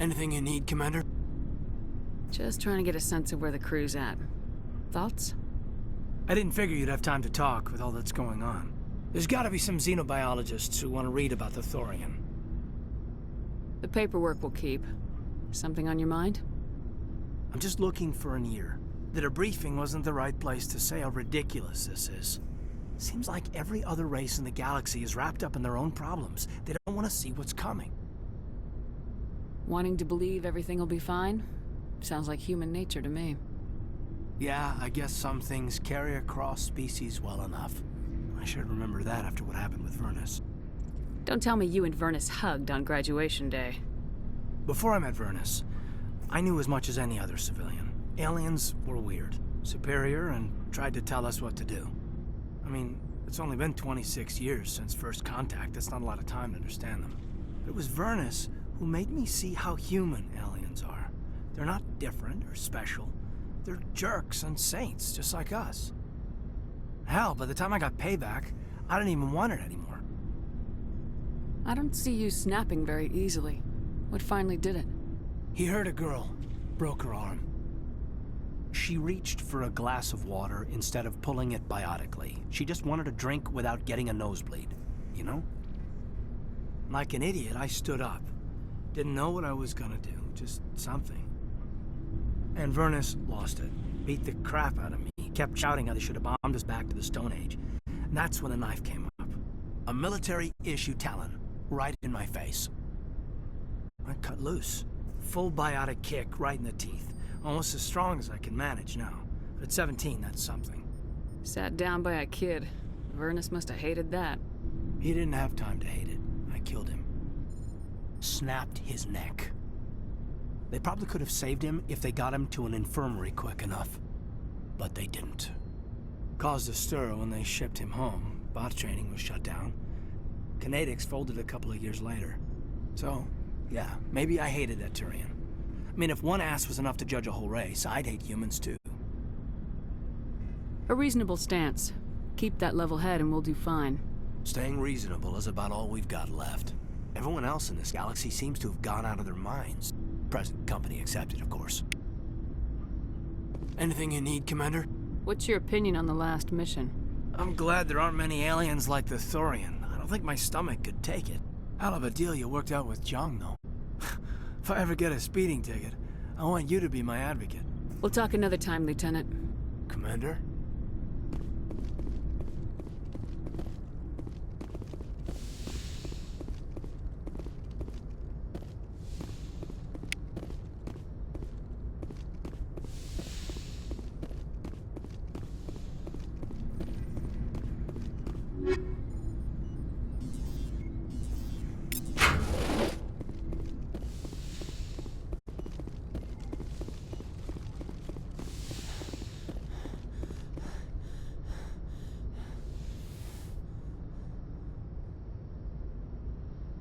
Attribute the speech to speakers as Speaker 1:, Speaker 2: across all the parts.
Speaker 1: Anything you need, Commander?
Speaker 2: Just trying to get a sense of where the crew's at. Thoughts?
Speaker 1: I didn't figure you'd have time to talk with all that's going on. There's gotta be some xenobiologists who want to read about the Thorian.
Speaker 2: The paperwork will keep. Something on your mind?
Speaker 1: I'm just looking for an ear. The debriefing wasn't the right place to say how ridiculous this is. Seems like every other race in the galaxy is wrapped up in their own problems. They don't want to see what's coming.
Speaker 2: Wanting to believe everything will be fine? Sounds like human nature to me.
Speaker 1: Yeah, I guess some things carry across species well enough. I should remember that after what happened with Vernus.
Speaker 2: Don't tell me you and Vernus hugged on graduation day.
Speaker 1: Before I met Vernus, I knew as much as any other civilian. Aliens were weird, superior, and tried to tell us what to do. I mean, it's only been 26 years since first contact. That's not a lot of time to understand them. But it was Vernus who made me see how human aliens are. They're not different or special. They're jerks and saints, just like us. Hell, by the time I got payback, I didn't even want it anymore.
Speaker 2: I don't see you snapping very easily. What finally did it?
Speaker 1: He hurt a girl, broke her arm. She reached for a glass of water instead of pulling it biotically. She just wanted a drink without getting a nosebleed, you know? Like an idiot, I stood up. Didn't know what I was gonna do, just something. And Vernus lost it. Beat the crap out of me. He kept shouting how they should have bombed us back to the Stone Age. And that's when the knife came up. A military-issue talon, right in my face. I cut loose. Full biotic kick right in the teeth. Almost as strong as I can manage now. But at 17, that's something.
Speaker 2: Sat down by a kid. Vernus must have hated that.
Speaker 1: He didn't have time to hate it. I killed him. Snapped his neck. They probably could have saved him if they got him to an infirmary quick enough. But they didn't. Caused a stir when they shipped him home. Bot training was shut down. Kinetics folded a couple of years later. So, yeah, maybe I hated that Turian. I mean, if one ass was enough to judge a whole race, I'd hate humans too.
Speaker 2: A reasonable stance. Keep that level head and we'll do fine.
Speaker 1: Staying reasonable is about all we've got left. Everyone else in this galaxy seems to have gone out of their minds. Present company accepted, of course. Anything you need, Commander?
Speaker 2: What's your opinion on the last mission?
Speaker 1: I'm glad there aren't many aliens like the Thorian. I don't think my stomach could take it. Hell of a deal you worked out with Jung, though. If I ever get a speeding ticket, I want you to be my advocate.
Speaker 2: We'll talk another time, Lieutenant.
Speaker 1: Commander?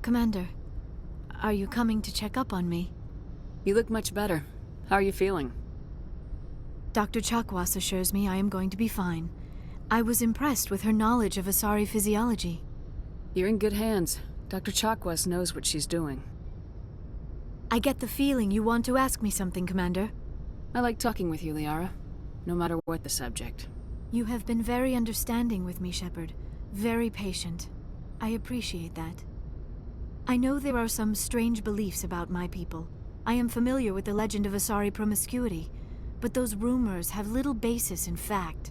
Speaker 3: Commander, are you coming to check up on me?
Speaker 2: You look much better. How are you feeling?
Speaker 3: Dr. Chakwas assures me I am going to be fine. I was impressed with her knowledge of Asari physiology.
Speaker 2: You're in good hands. Dr. Chakwas knows what she's doing.
Speaker 3: I get the feeling you want to ask me something, Commander.
Speaker 2: I like talking with you, Liara. No matter what the subject.
Speaker 3: You have been very understanding with me, Shepard. Very patient. I appreciate that. I know there are some strange beliefs about my people. I am familiar with the legend of Asari promiscuity, but those rumors have little basis in fact.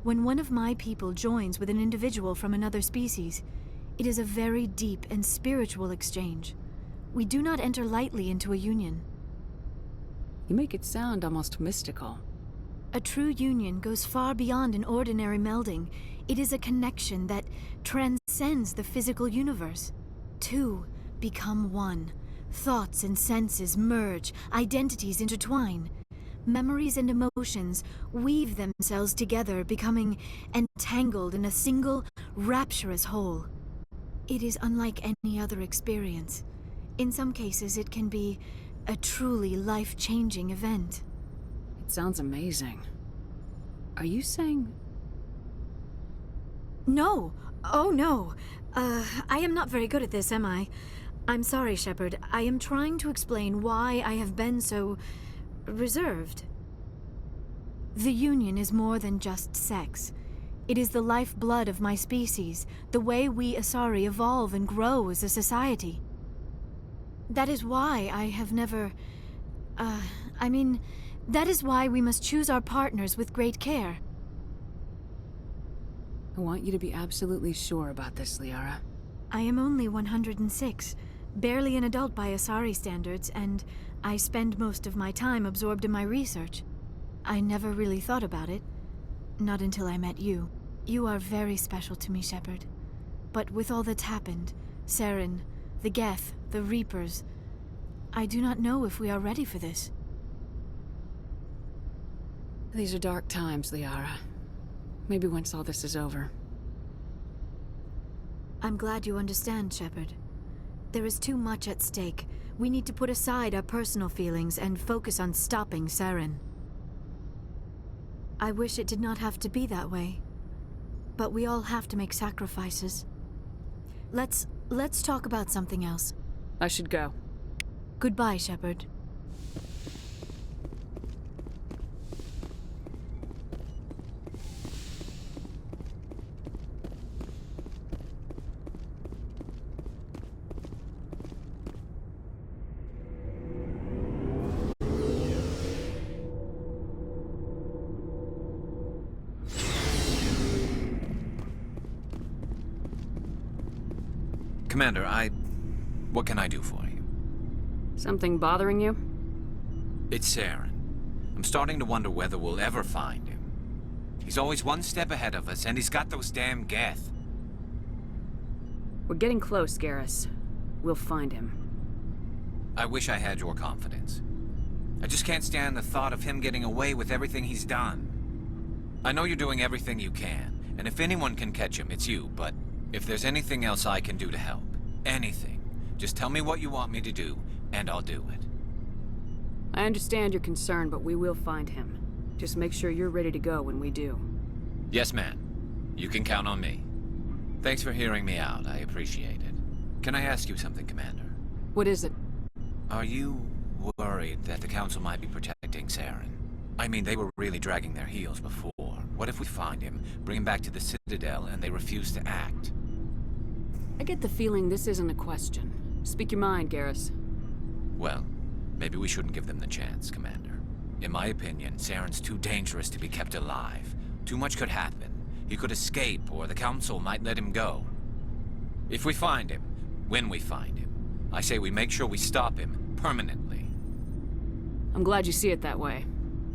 Speaker 3: When one of my people joins with an individual from another species, it is a very deep and spiritual exchange. We do not enter lightly into a union.
Speaker 2: You make it sound almost mystical.
Speaker 3: A true union goes far beyond an ordinary melding. It is a connection that transcends the physical universe. Two become one. Thoughts and senses merge, identities intertwine. Memories and emotions weave themselves together, becoming entangled in a single, rapturous whole. It is unlike any other experience. In some cases, it can be a truly life-changing event.
Speaker 2: It sounds amazing. Are you saying...
Speaker 3: No! Oh, no! I am not very good at this, am I? I'm sorry, Shepard. I am trying to explain why I have been so... reserved. The Union is more than just sex. It is the lifeblood of my species, the way we Asari evolve and grow as a society. That is why I have never... that is why we must choose our partners with great care.
Speaker 2: I want you to be absolutely sure about this, Liara.
Speaker 3: I am only 106, barely an adult by Asari standards, and I spend most of my time absorbed in my research. I never really thought about it. Not until I met you. You are very special to me, Shepard. But with all that's happened, Saren, the Geth, the Reapers, I do not know if we are ready for this.
Speaker 2: These are dark times, Liara. Maybe once all this is over.
Speaker 3: I'm glad you understand, Shepard. There is too much at stake. We need to put aside our personal feelings and focus on stopping Saren. I wish it did not have to be that way. But we all have to make sacrifices. Let's talk about something else.
Speaker 2: I should go.
Speaker 3: Goodbye, Shepard.
Speaker 4: Commander, what can I do for you?
Speaker 2: Something bothering you?
Speaker 4: It's Saren. I'm starting to wonder whether we'll ever find him. He's always one step ahead of us, and he's got those damn Geth.
Speaker 2: We're getting close, Garrus. We'll find him.
Speaker 4: I wish I had your confidence. I just can't stand the thought of him getting away with everything he's done. I know you're doing everything you can, and if anyone can catch him, it's you, but if there's anything else I can do to help, anything, just tell me what you want me to do, and I'll do it.
Speaker 2: I understand your concern, but we will find him. Just make sure you're ready to go when we do.
Speaker 4: Yes, ma'am. You can count on me. Thanks for hearing me out. I appreciate it. Can I ask you something, Commander?
Speaker 2: What is it?
Speaker 4: Are you worried that the Council might be protecting Saren? I mean, they were really dragging their heels before. What if we find him, bring him back to the Citadel, and they refuse to act?
Speaker 2: I get the feeling this isn't a question. Speak your mind, Garrus.
Speaker 4: Well, maybe we shouldn't give them the chance, Commander. In my opinion, Saren's too dangerous to be kept alive. Too much could happen. He could escape, or the Council might let him go. If we find him, when we find him, I say we make sure we stop him permanently.
Speaker 2: I'm glad you see it that way.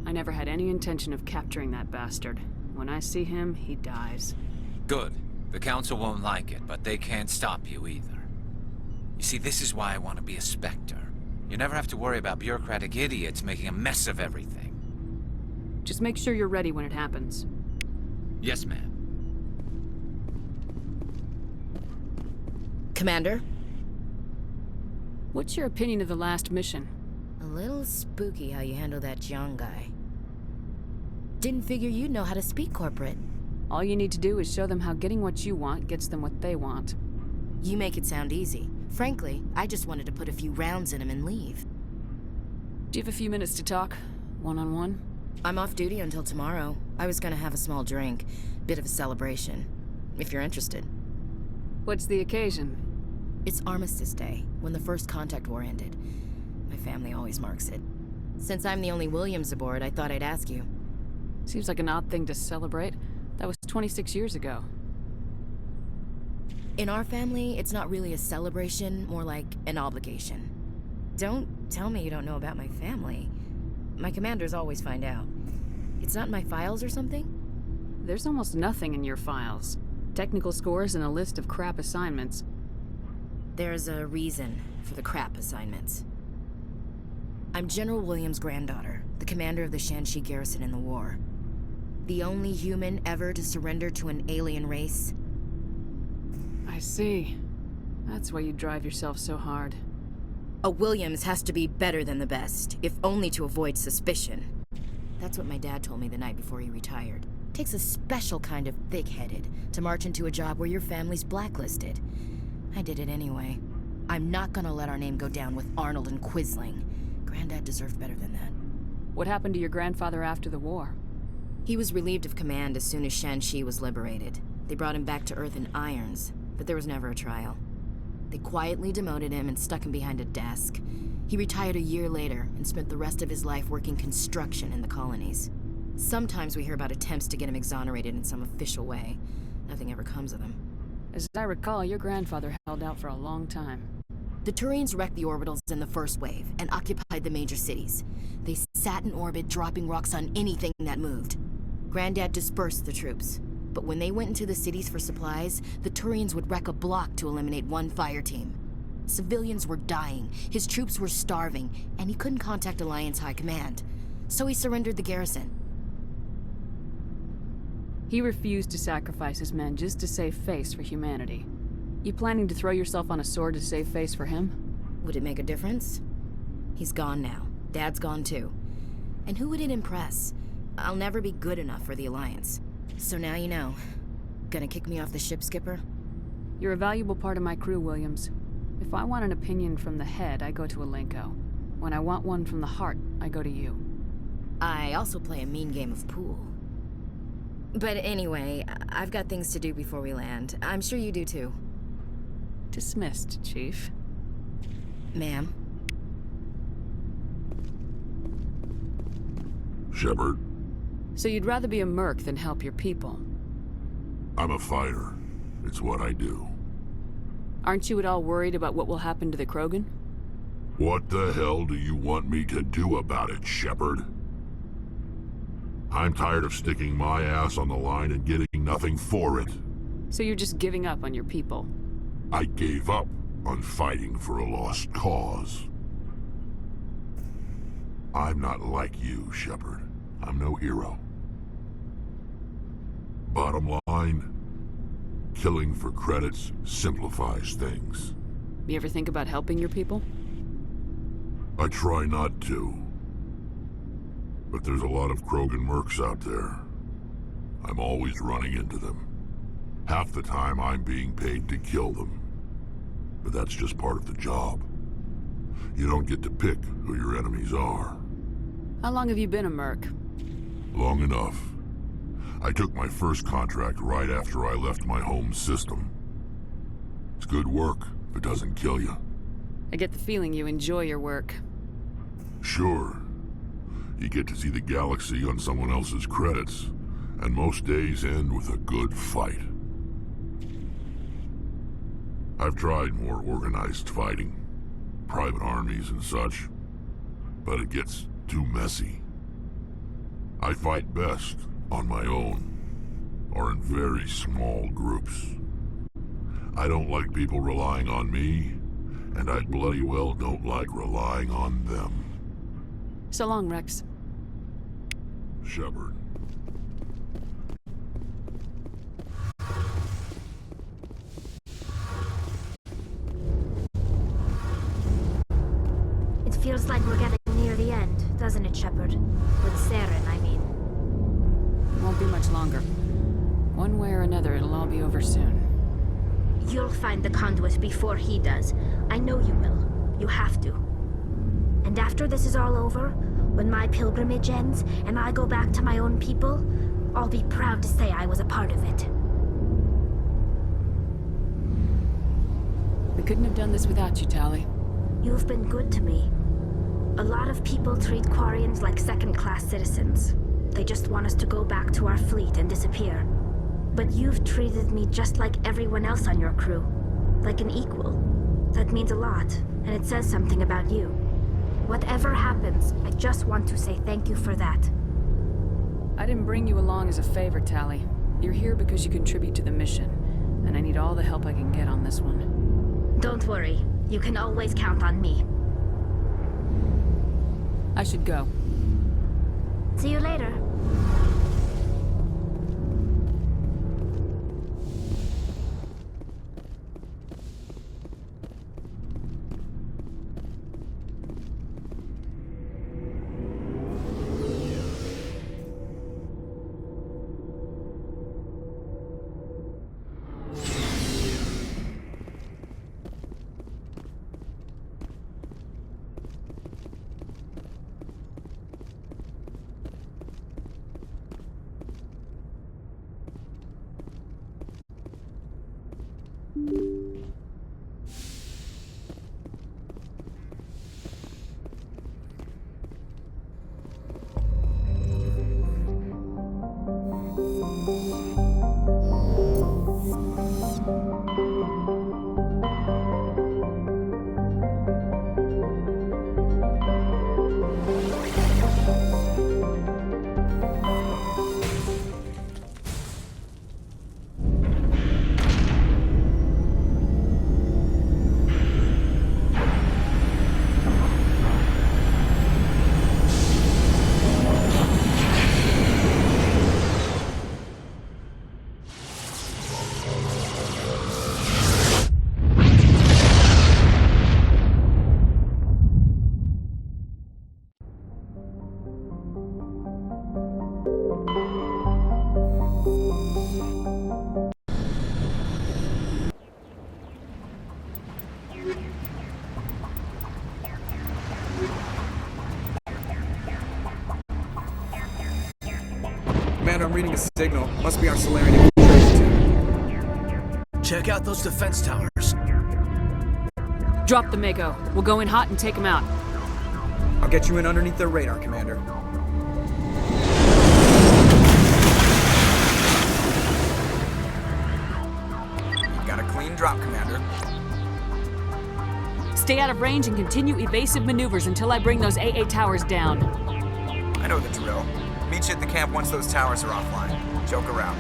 Speaker 2: I never had any intention of capturing that bastard. When I see him, he dies.
Speaker 4: Good. The Council won't like it, but they can't stop you either. You see, this is why I want to be a Spectre. You never have to worry about bureaucratic idiots making a mess of everything.
Speaker 2: Just make sure you're ready when it happens.
Speaker 4: Yes, ma'am.
Speaker 5: Commander?
Speaker 2: What's your opinion of the last mission?
Speaker 5: A little spooky how you handle that Jiang guy. Didn't figure you'd know how to speak corporate.
Speaker 2: All you need to do is show them how getting what you want gets them what they want.
Speaker 5: You make it sound easy. Frankly, I just wanted to put a few rounds in him and leave.
Speaker 2: Do you have a few minutes to talk? One-on-one?
Speaker 5: I'm off duty until tomorrow. I was gonna have a small drink. Bit of a celebration. If you're interested.
Speaker 2: What's the occasion?
Speaker 5: It's Armistice Day, when the First Contact War ended. My family always marks it. Since I'm the only Williams aboard, I thought I'd ask you.
Speaker 2: Seems like an odd thing to celebrate. That was 26 years ago.
Speaker 5: In our family, it's not really a celebration, more like an obligation. Don't tell me you don't know about my family. My commanders always find out. It's not in my files or something?
Speaker 2: There's almost nothing in your files. Technical scores and a list of crap assignments.
Speaker 5: There's a reason for the crap assignments. I'm General Williams' granddaughter, the commander of the Shanxi garrison in the war. The only human ever to surrender to an alien race.
Speaker 2: I see. That's why you drive yourself so hard.
Speaker 5: A Williams has to be better than the best, if only to avoid suspicion. That's what my dad told me the night before he retired. Takes a special kind of thick-headed to march into a job where your family's blacklisted. I did it anyway. I'm not gonna let our name go down with Arnold and Quisling. Granddad deserved better than that.
Speaker 2: What happened to your grandfather after the war?
Speaker 5: He was relieved of command as soon as Shanxi was liberated. They brought him back to Earth in irons, but there was never a trial. They quietly demoted him and stuck him behind a desk. He retired a year later and spent the rest of his life working construction in the colonies. Sometimes we hear about attempts to get him exonerated in some official way. Nothing ever comes of him.
Speaker 2: As I recall, your grandfather held out for a long time.
Speaker 5: The Turians wrecked the orbitals in the first wave and occupied the major cities. They sat in orbit, dropping rocks on anything that moved. Granddad dispersed the troops, but when they went into the cities for supplies, the Turians would wreck a block to eliminate one fire team. Civilians were dying, his troops were starving, and he couldn't contact Alliance High Command. So he surrendered the garrison.
Speaker 2: He refused to sacrifice his men just to save face for humanity. You planning to throw yourself on a sword to save face for him?
Speaker 5: Would it make a difference? He's gone now. Dad's gone too. And who would it impress? I'll never be good enough for the Alliance. So now you know. Gonna kick me off the ship, Skipper?
Speaker 2: You're a valuable part of my crew, Williams. If I want an opinion from the head, I go to Alenko. When I want one from the heart, I go to you.
Speaker 5: I also play a mean game of pool. But anyway, I've got things to do before we land. I'm sure you do too.
Speaker 2: Dismissed, Chief.
Speaker 5: Ma'am?
Speaker 6: Shepard,
Speaker 2: So you'd rather be a merc than help your people?
Speaker 6: I'm a fighter. It's what I do.
Speaker 2: Aren't you at all worried about what will happen to the Krogan?
Speaker 6: What the hell do you want me to do about it, Shepard? I'm tired of sticking my ass on the line and getting nothing for it.
Speaker 2: So you're just giving up on your people?
Speaker 6: I gave up on fighting for a lost cause. I'm not like you, Shepard. I'm no hero. Bottom line, killing for credits simplifies things.
Speaker 2: You ever think about helping your people?
Speaker 6: I try not to. But there's a lot of Krogan mercs out there. I'm always running into them. Half the time I'm being paid to kill them. But that's just part of the job. You don't get to pick who your enemies are.
Speaker 2: How long have you been a merc?
Speaker 6: Long enough. I took my first contract right after I left my home system. It's good work if it doesn't kill you.
Speaker 2: I get the feeling you enjoy your work.
Speaker 6: Sure. You get to see the galaxy on someone else's credits, and most days end with a good fight. I've tried more organized fighting, private armies and such, but it gets too messy. I fight best on my own, or in very small groups. I don't like people relying on me, and I bloody well don't like relying on them.
Speaker 2: So long, Rex.
Speaker 6: Shepard.
Speaker 3: It feels like we're getting near the end, doesn't it, Shepard? With Saren, I mean.
Speaker 2: It won't be much longer. One way or another, it'll all be over soon.
Speaker 3: You'll find the conduit before he does. I know you will. You have to. And after this is all over, when my pilgrimage ends and I go back to my own people, I'll be proud to say I was a part of it.
Speaker 2: We couldn't have done this without you, Tali.
Speaker 3: You've been good to me. A lot of people treat Quarians like second-class citizens. They just want us to go back to our fleet and disappear. But you've treated me just like everyone else on your crew. Like an equal. That means a lot, and it says something about you. Whatever happens, I just want to say thank you for that.
Speaker 2: I didn't bring you along as a favor, Tali. You're here because you contribute to the mission, and I need all the help I can get on this one.
Speaker 3: Don't worry. You can always count on me.
Speaker 2: I should go.
Speaker 7: mind, I'm reading a signal. Must be our Solarian infiltration team.
Speaker 1: Check out those defense towers.
Speaker 2: Drop the Mako. We'll go in hot and take them out.
Speaker 7: I'll get you in underneath their radar, Commander. You got a clean drop, Commander.
Speaker 2: Stay out of range and continue evasive maneuvers until I bring those AA towers down.
Speaker 7: I know the drill. Meet you at the camp once those towers are offline. Joke around.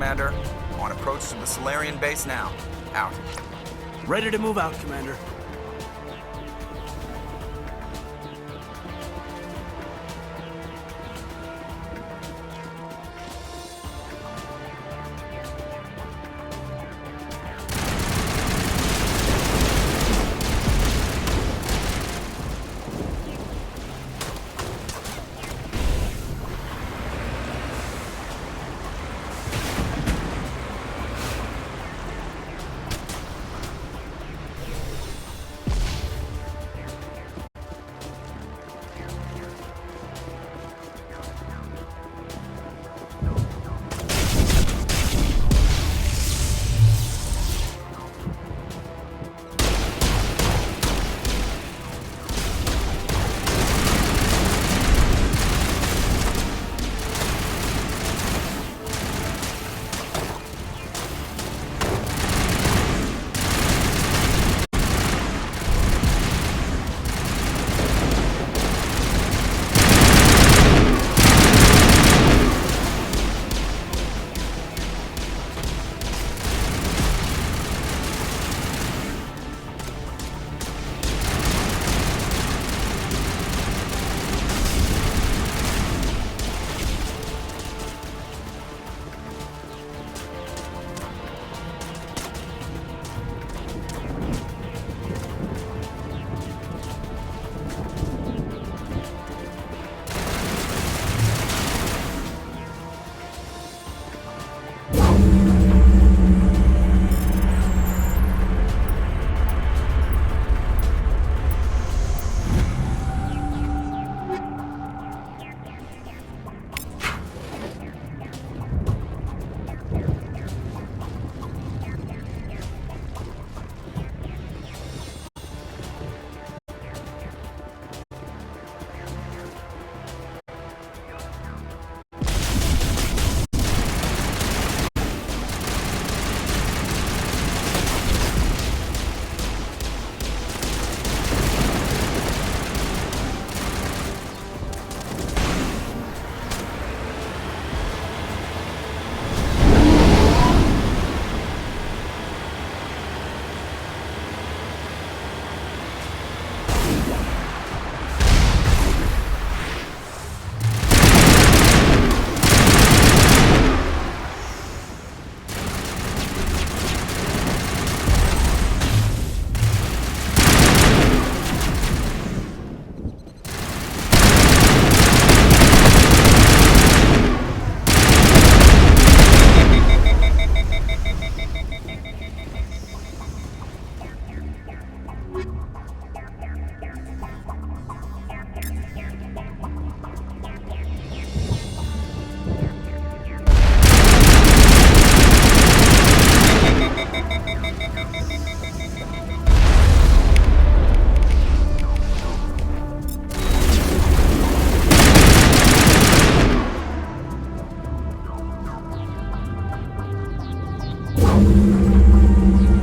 Speaker 7: Commander. On approach to the Solarian base now. Out.
Speaker 1: Ready to move out, Commander.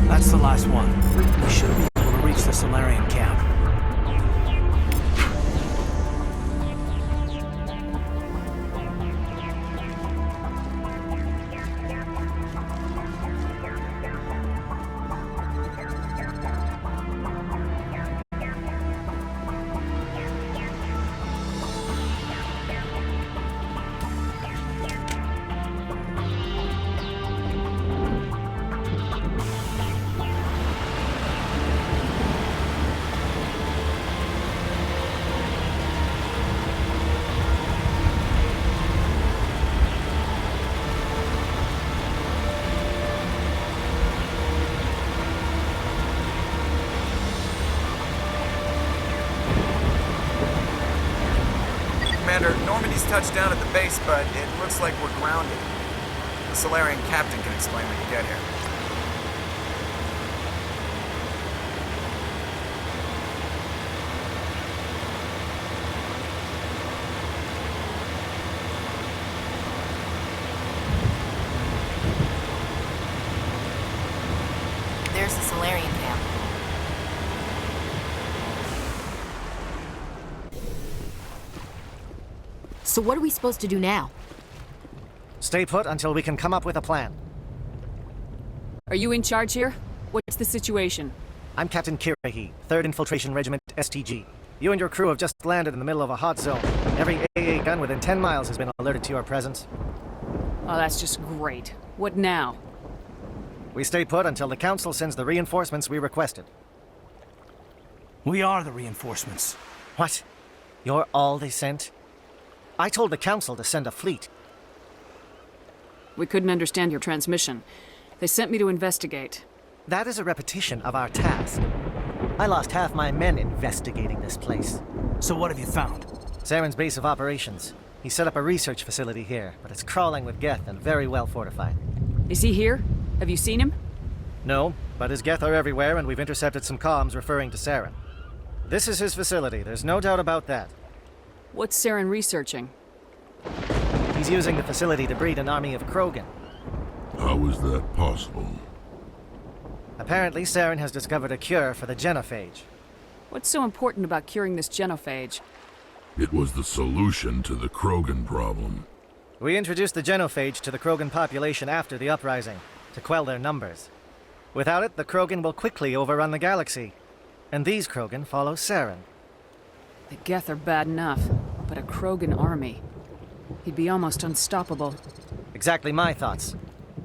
Speaker 1: That's the last one. We should be able to reach the Solarian camp.
Speaker 7: Commander, Normandy's touched down at the base, but it looks like we're grounded. The Solarian captain can explain when you get here.
Speaker 5: There's the Solarian camp. So what are we supposed to do now?
Speaker 8: Stay put until we can come up with a plan.
Speaker 2: Are you in charge here? What's the situation?
Speaker 8: I'm Captain Kirahi, 3rd Infiltration Regiment, STG. You and your crew have just landed in the middle of a hot zone. Every AA gun within 10 miles has been alerted to your presence.
Speaker 2: Oh, that's just great. What now?
Speaker 8: We stay put until the Council sends the reinforcements we requested.
Speaker 1: We are the reinforcements.
Speaker 8: What? You're all they sent? I told the Council to send a fleet.
Speaker 2: We couldn't understand your transmission. They sent me to investigate.
Speaker 8: That is a repetition of our task. I lost half my men investigating this place.
Speaker 1: So what have you found?
Speaker 8: Saren's base of operations. He set up a research facility here, but it's crawling with Geth and very well fortified.
Speaker 2: Is he here? Have you seen him?
Speaker 8: No, but his Geth are everywhere and we've intercepted some comms referring to Saren. This is his facility, there's no doubt about that.
Speaker 2: What's Saren researching?
Speaker 8: He's using the facility to breed an army of Krogan.
Speaker 6: How is that possible?
Speaker 8: Apparently, Saren has discovered a cure for the genophage.
Speaker 2: What's so important about curing this genophage?
Speaker 6: It was the solution to the Krogan problem.
Speaker 8: We introduced the genophage to the Krogan population after the uprising, to quell their numbers. Without it, the Krogan will quickly overrun the galaxy. And these Krogan follow Saren.
Speaker 2: The Geth are bad enough, but a Krogan army. He'd be almost unstoppable.
Speaker 8: Exactly my thoughts.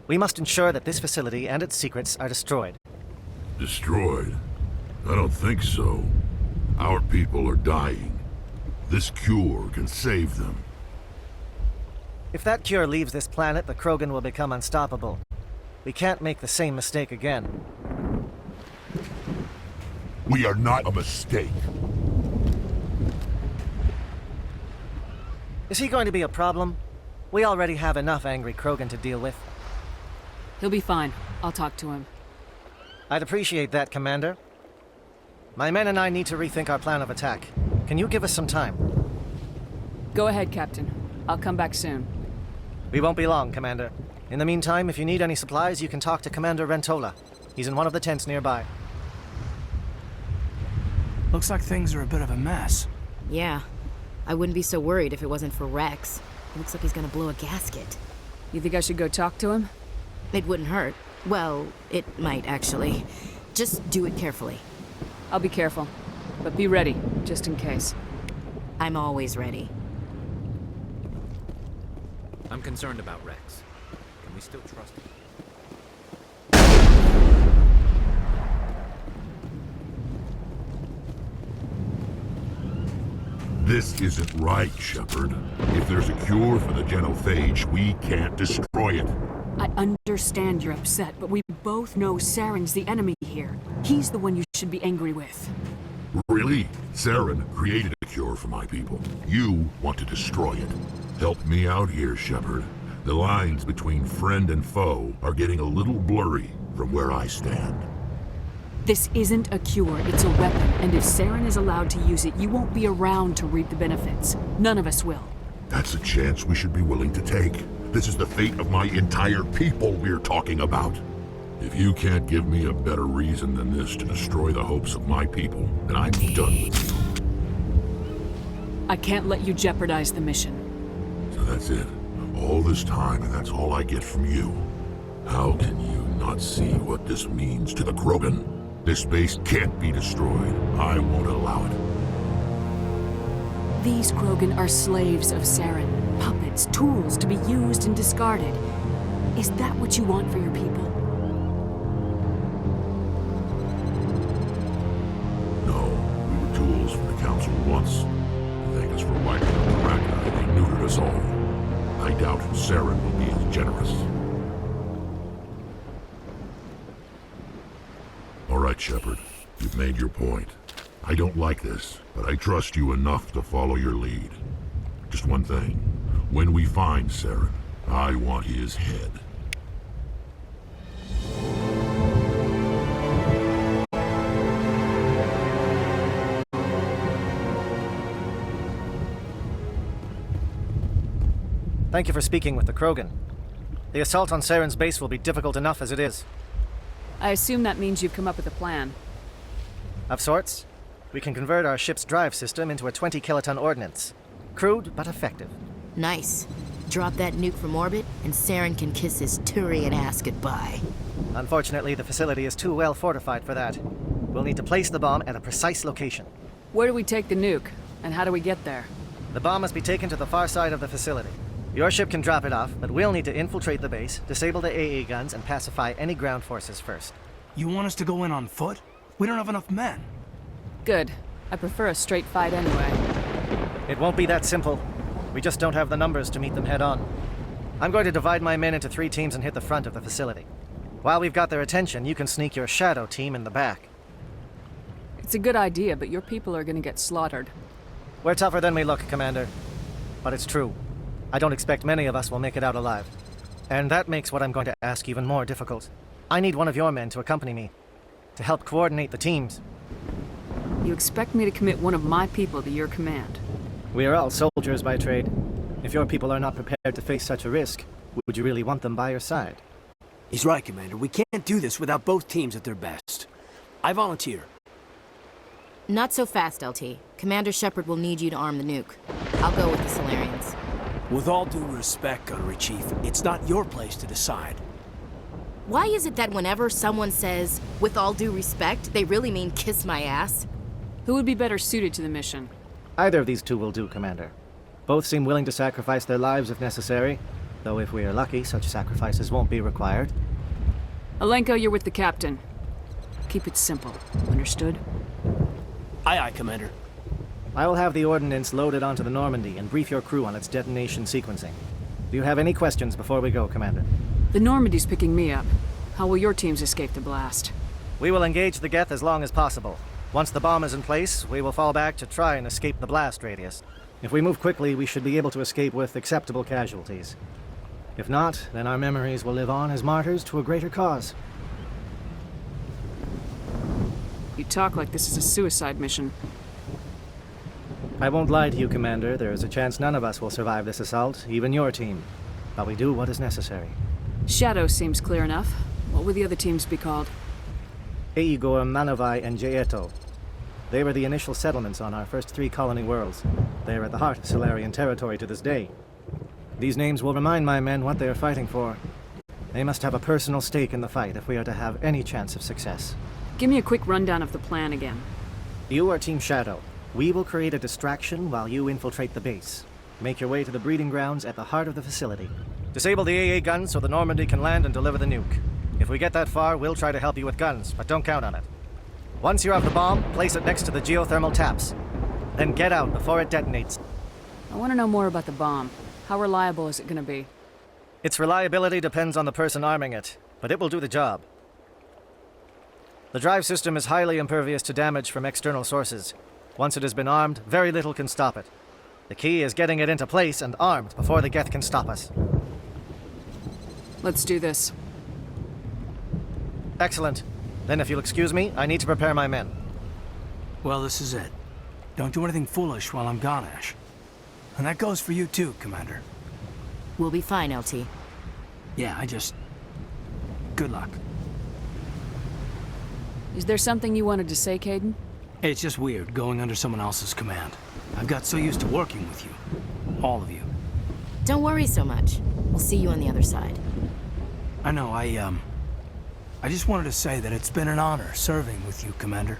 Speaker 8: We must ensure that this facility and its secrets are destroyed.
Speaker 6: Destroyed? I don't think so. Our people are dying. This cure can save them.
Speaker 8: If that cure leaves this planet, the Krogan will become unstoppable. We can't make the same mistake again.
Speaker 6: We are not a mistake.
Speaker 8: Is he going to be a problem? We already have enough angry Krogan to deal with.
Speaker 2: He'll be fine. I'll talk to him.
Speaker 8: I'd appreciate that, Commander. My men and I need to rethink our plan of attack. Can you give us some time?
Speaker 2: Go ahead, Captain. I'll come back soon.
Speaker 8: We won't be long, Commander. In the meantime, if you need any supplies, you can talk to Commander Rentola. He's in one of the tents nearby.
Speaker 1: Looks like things are a bit of a mess.
Speaker 5: Yeah. I wouldn't be so worried if it wasn't for Rex. Looks like he's gonna blow a gasket.
Speaker 2: You think I should go talk to him?
Speaker 5: It wouldn't hurt. Well, it might actually. Just do it carefully.
Speaker 2: I'll be careful. But be ready, just in case.
Speaker 5: I'm always ready.
Speaker 4: I'm concerned about Rex. Can we still trust him?
Speaker 6: This isn't right, Shepard. If there's a cure for the genophage, we can't destroy it.
Speaker 2: I understand you're upset, but we both know Saren's the enemy here. He's the one you should be angry with.
Speaker 6: Really? Saren created a cure for my people. You want to destroy it. Help me out here, Shepard. The lines between friend and foe are getting a little blurry from where I stand.
Speaker 2: This isn't a cure, it's a weapon, and if Saren is allowed to use it, you won't be around to reap the benefits. None of us will.
Speaker 6: That's a chance we should be willing to take. This is the fate of my entire people we're talking about. If you can't give me a better reason than this to destroy the hopes of my people, then I'm done with you.
Speaker 2: I can't let you jeopardize the mission.
Speaker 6: So that's it. All this time, and that's all I get from you. How can you not see what this means to the Krogan? This base can't be destroyed. I won't allow it.
Speaker 2: These Krogan are slaves of Saren. Puppets, tools to be used and discarded. Is that what you want for your people?
Speaker 6: No, we were tools for the Council once. To thank us for wiping out the Raka, they neutered us all. I doubt Saren will be as generous. All right, Shepard. You've made your point. I don't like this, but I trust you enough to follow your lead. Just one thing. When we find Saren, I want his head.
Speaker 8: Thank you for speaking with the Krogan. The assault on Saren's base will be difficult enough as it is.
Speaker 2: I assume that means you've come up with a plan.
Speaker 8: Of sorts. We can convert our ship's drive system into a 20-kiloton ordnance. Crude, but effective.
Speaker 5: Nice. Drop that nuke from orbit, and Saren can kiss his Turian ass goodbye.
Speaker 8: Unfortunately, the facility is too well fortified for that. We'll need to place the bomb at a precise location.
Speaker 2: Where do we take the nuke? And how do we get there?
Speaker 8: The bomb must be taken to the far side of the facility. Your ship can drop it off, but we'll need to infiltrate the base, disable the AA guns, and pacify any ground forces first.
Speaker 1: You want us to go in on foot? We don't have enough men.
Speaker 2: Good. I prefer a straight fight anyway.
Speaker 8: It won't be that simple. We just don't have the numbers to meet them head-on. I'm going to divide my men into 3 teams and hit the front of the facility. While we've got their attention, you can sneak your shadow team in the back.
Speaker 2: It's a good idea, but your people are gonna get slaughtered.
Speaker 8: We're tougher than we look, Commander. But it's true. I don't expect many of us will make it out alive. And that makes what I'm going to ask even more difficult. I need one of your men to accompany me, to help coordinate the teams.
Speaker 2: You expect me to commit one of my people to your command?
Speaker 8: We are all soldiers by trade. If your people are not prepared to face such a risk, would you really want them by your side?
Speaker 1: He's right, Commander. We can't do this without both teams at their best. I volunteer.
Speaker 5: Not so fast, LT. Commander Shepard will need you to arm the nuke. I'll go with the Solarians.
Speaker 1: With all due respect, Gunnery Chief, it's not your place to decide.
Speaker 5: Why is it that whenever someone says, with all due respect, they really mean kiss my ass?
Speaker 2: Who would be better suited to the mission?
Speaker 8: Either of these 2 will do, Commander. Both seem willing to sacrifice their lives if necessary, though if we are lucky, such sacrifices won't be required.
Speaker 2: Alenko, you're with the captain. Keep it simple. Understood?
Speaker 1: Aye, aye, Commander.
Speaker 8: I will have the ordnance loaded onto the Normandy and brief your crew on its detonation sequencing. Do you have any questions before we go, Commander?
Speaker 2: The Normandy's picking me up. How will your teams escape the blast?
Speaker 8: We will engage the Geth as long as possible. Once the bomb is in place, we will fall back to try and escape the blast radius. If we move quickly, we should be able to escape with acceptable casualties. If not, then our memories will live on as martyrs to a greater cause.
Speaker 2: You talk like this is a suicide mission.
Speaker 8: I won't lie to you, Commander. There is a chance none of us will survive this assault, even your team. But we do what is necessary.
Speaker 2: Shadow seems clear enough. What will the other teams be called?
Speaker 8: Eigor, Manovai, and Jaeto. They were the initial settlements on our first 3 colony worlds. They are at the heart of Solarian territory to this day. These names will remind my men what they are fighting for. They must have a personal stake in the fight if we are to have any chance of success.
Speaker 2: Give me a quick rundown of the plan again.
Speaker 8: You are Team Shadow. We will create a distraction while you infiltrate the base. Make your way to the breeding grounds at the heart of the facility. Disable the AA guns so the Normandy can land and deliver the nuke. If we get that far, we'll try to help you with guns, but don't count on it. Once you have the bomb, place it next to the geothermal taps. Then get out before it detonates.
Speaker 2: I want to know more about the bomb. How reliable is it going to be?
Speaker 8: Its reliability depends on the person arming it, but it will do the job. The drive system is highly impervious to damage from external sources. Once it has been armed, very little can stop it. The key is getting it into place and armed before the Geth can stop us.
Speaker 2: Let's do this.
Speaker 8: Excellent. Then if you'll excuse me, I need to prepare my men.
Speaker 1: Well, this is it. Don't do anything foolish while I'm gone, Ash. And that goes for you too, Commander.
Speaker 5: We'll be fine, LT.
Speaker 1: Yeah, good luck.
Speaker 2: Is there something you wanted to say, Caden?
Speaker 1: It's just weird going under someone else's command. I've got so used to working with you. All of you.
Speaker 5: Don't worry so much. We'll see you on the other side.
Speaker 1: I know, I just wanted to say that it's been an honor serving with you, Commander.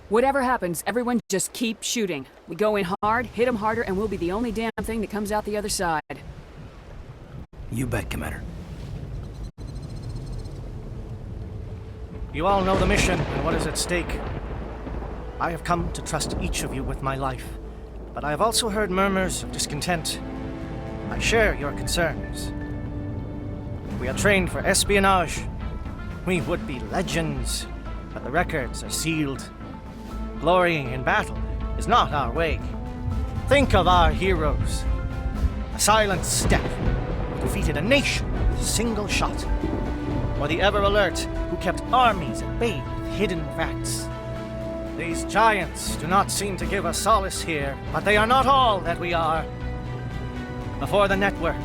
Speaker 2: Whatever happens, everyone just keep shooting. We go in hard, hit them harder, and we'll be the only damn thing that comes out the other side.
Speaker 1: You bet, Commander.
Speaker 8: You all know the mission and what is at stake. I have come to trust each of you with my life, but I have also heard murmurs of discontent. I share your concerns. We are trained for espionage. We would be legends, but the records are sealed. Glorying in battle is not our way. Think of our heroes. A silent step who defeated a nation with a single shot. Or the ever-alert who kept armies at bay with hidden facts. These giants do not seem to give us solace here, but they are not all that we are. Before the network,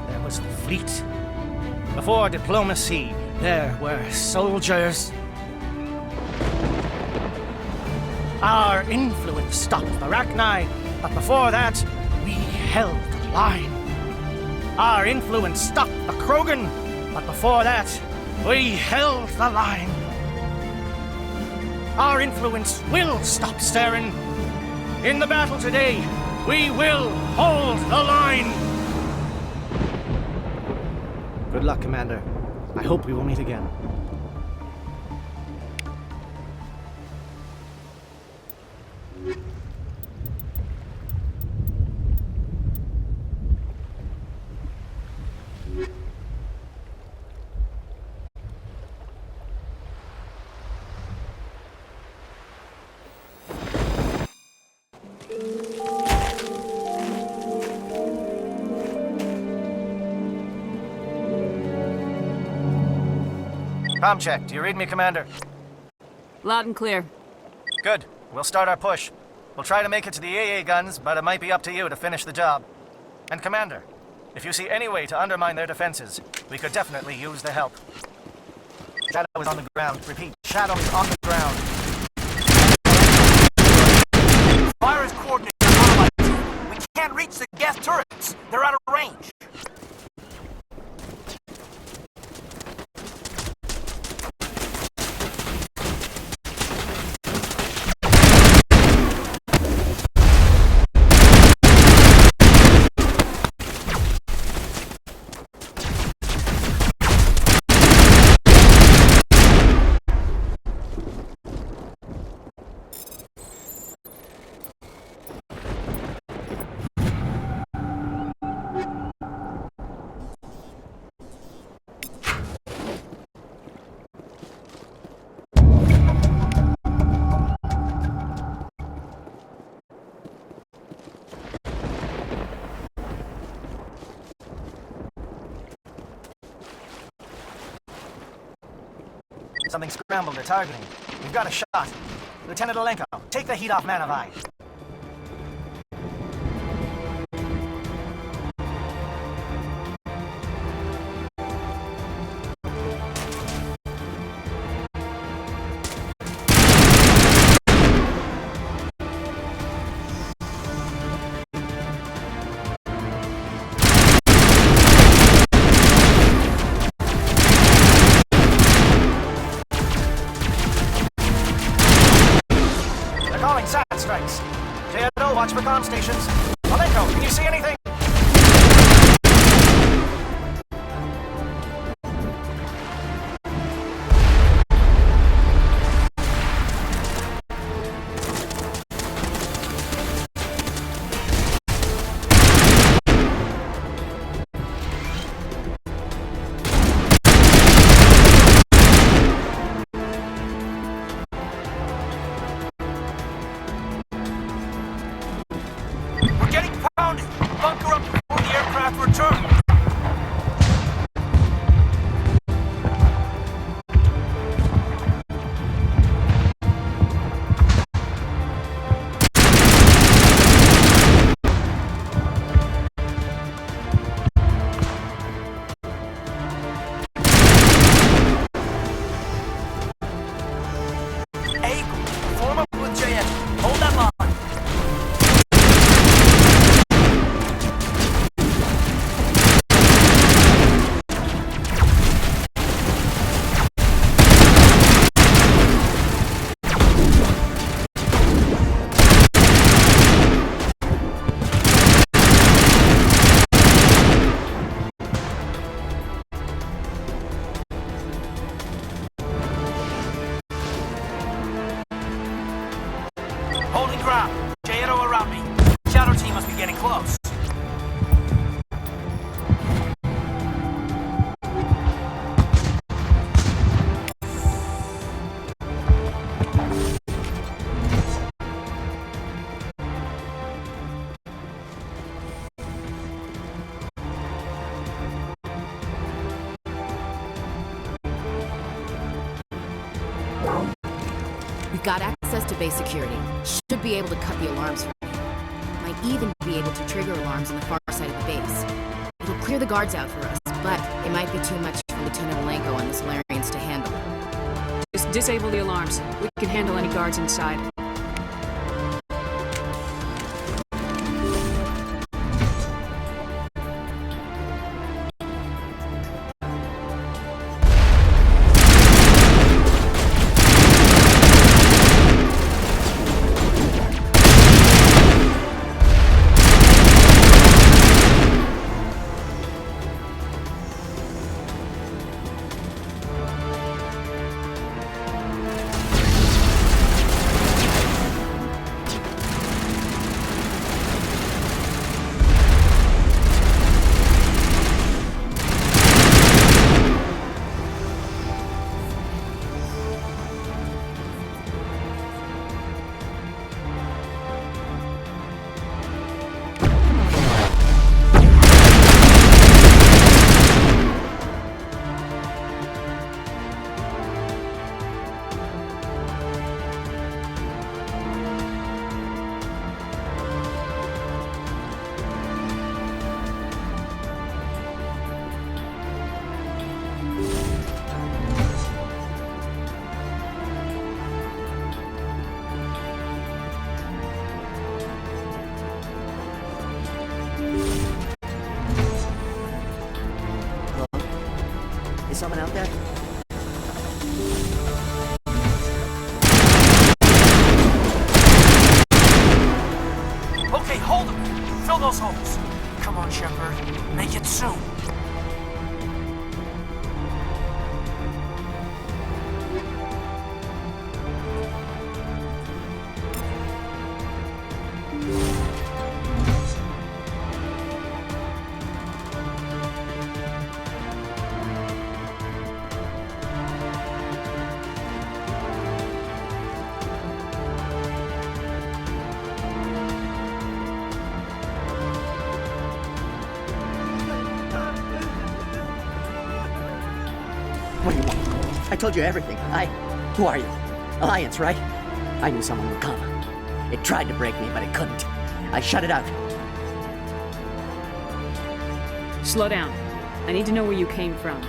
Speaker 8: there was the fleet. Before diplomacy, there were soldiers. Our influence stopped the Rachni, but before that, we held the line. Our influence stopped the Krogan, but before that, we held the line. Our influence will stop Saren. In the battle today, we will hold the line. Good luck, Commander. I hope we will meet again. Comm check. Do you read me, Commander?
Speaker 2: Loud and clear.
Speaker 8: Good. We'll start our push. We'll try to make it to the AA guns, but it might be up to you to finish the job. And Commander, if you see any way to undermine their defenses, we could definitely use the help. Shadow is on the ground. Repeat, Shadow is on the ground.
Speaker 1: Fire's coordinates are out of my team. We can't reach the gas turrets. They're out of range.
Speaker 8: Something scrambled. They're targeting. We've got a shot. Lieutenant Alenko, take the heat off Manavai. Calling SAT strikes. JNO, watch for comm stations. Alenko, can you see anything?
Speaker 1: Bunker up before the aircraft return. Form up with JN. Hold that line. Holding ground. JNO around me. Shadow team must be getting close.
Speaker 5: We've got access to base security. Should be able to cut the alarms from here. Might even be able to trigger alarms on the far side of the base. It'll clear the guards out for us, but it might be too much for Lieutenant Alenko and the Solarians to handle.
Speaker 2: Just disable the alarms. We can handle any guards inside.
Speaker 9: someone out there?
Speaker 1: Okay, hold them! Fill those holes! Come on, Shepard. Make it soon!
Speaker 9: What do you want? I told you everything. Who are you? Alliance, right? I knew someone would come. It tried to break me, but it couldn't. I shut it out.
Speaker 2: Slow down. I need to know where you came from.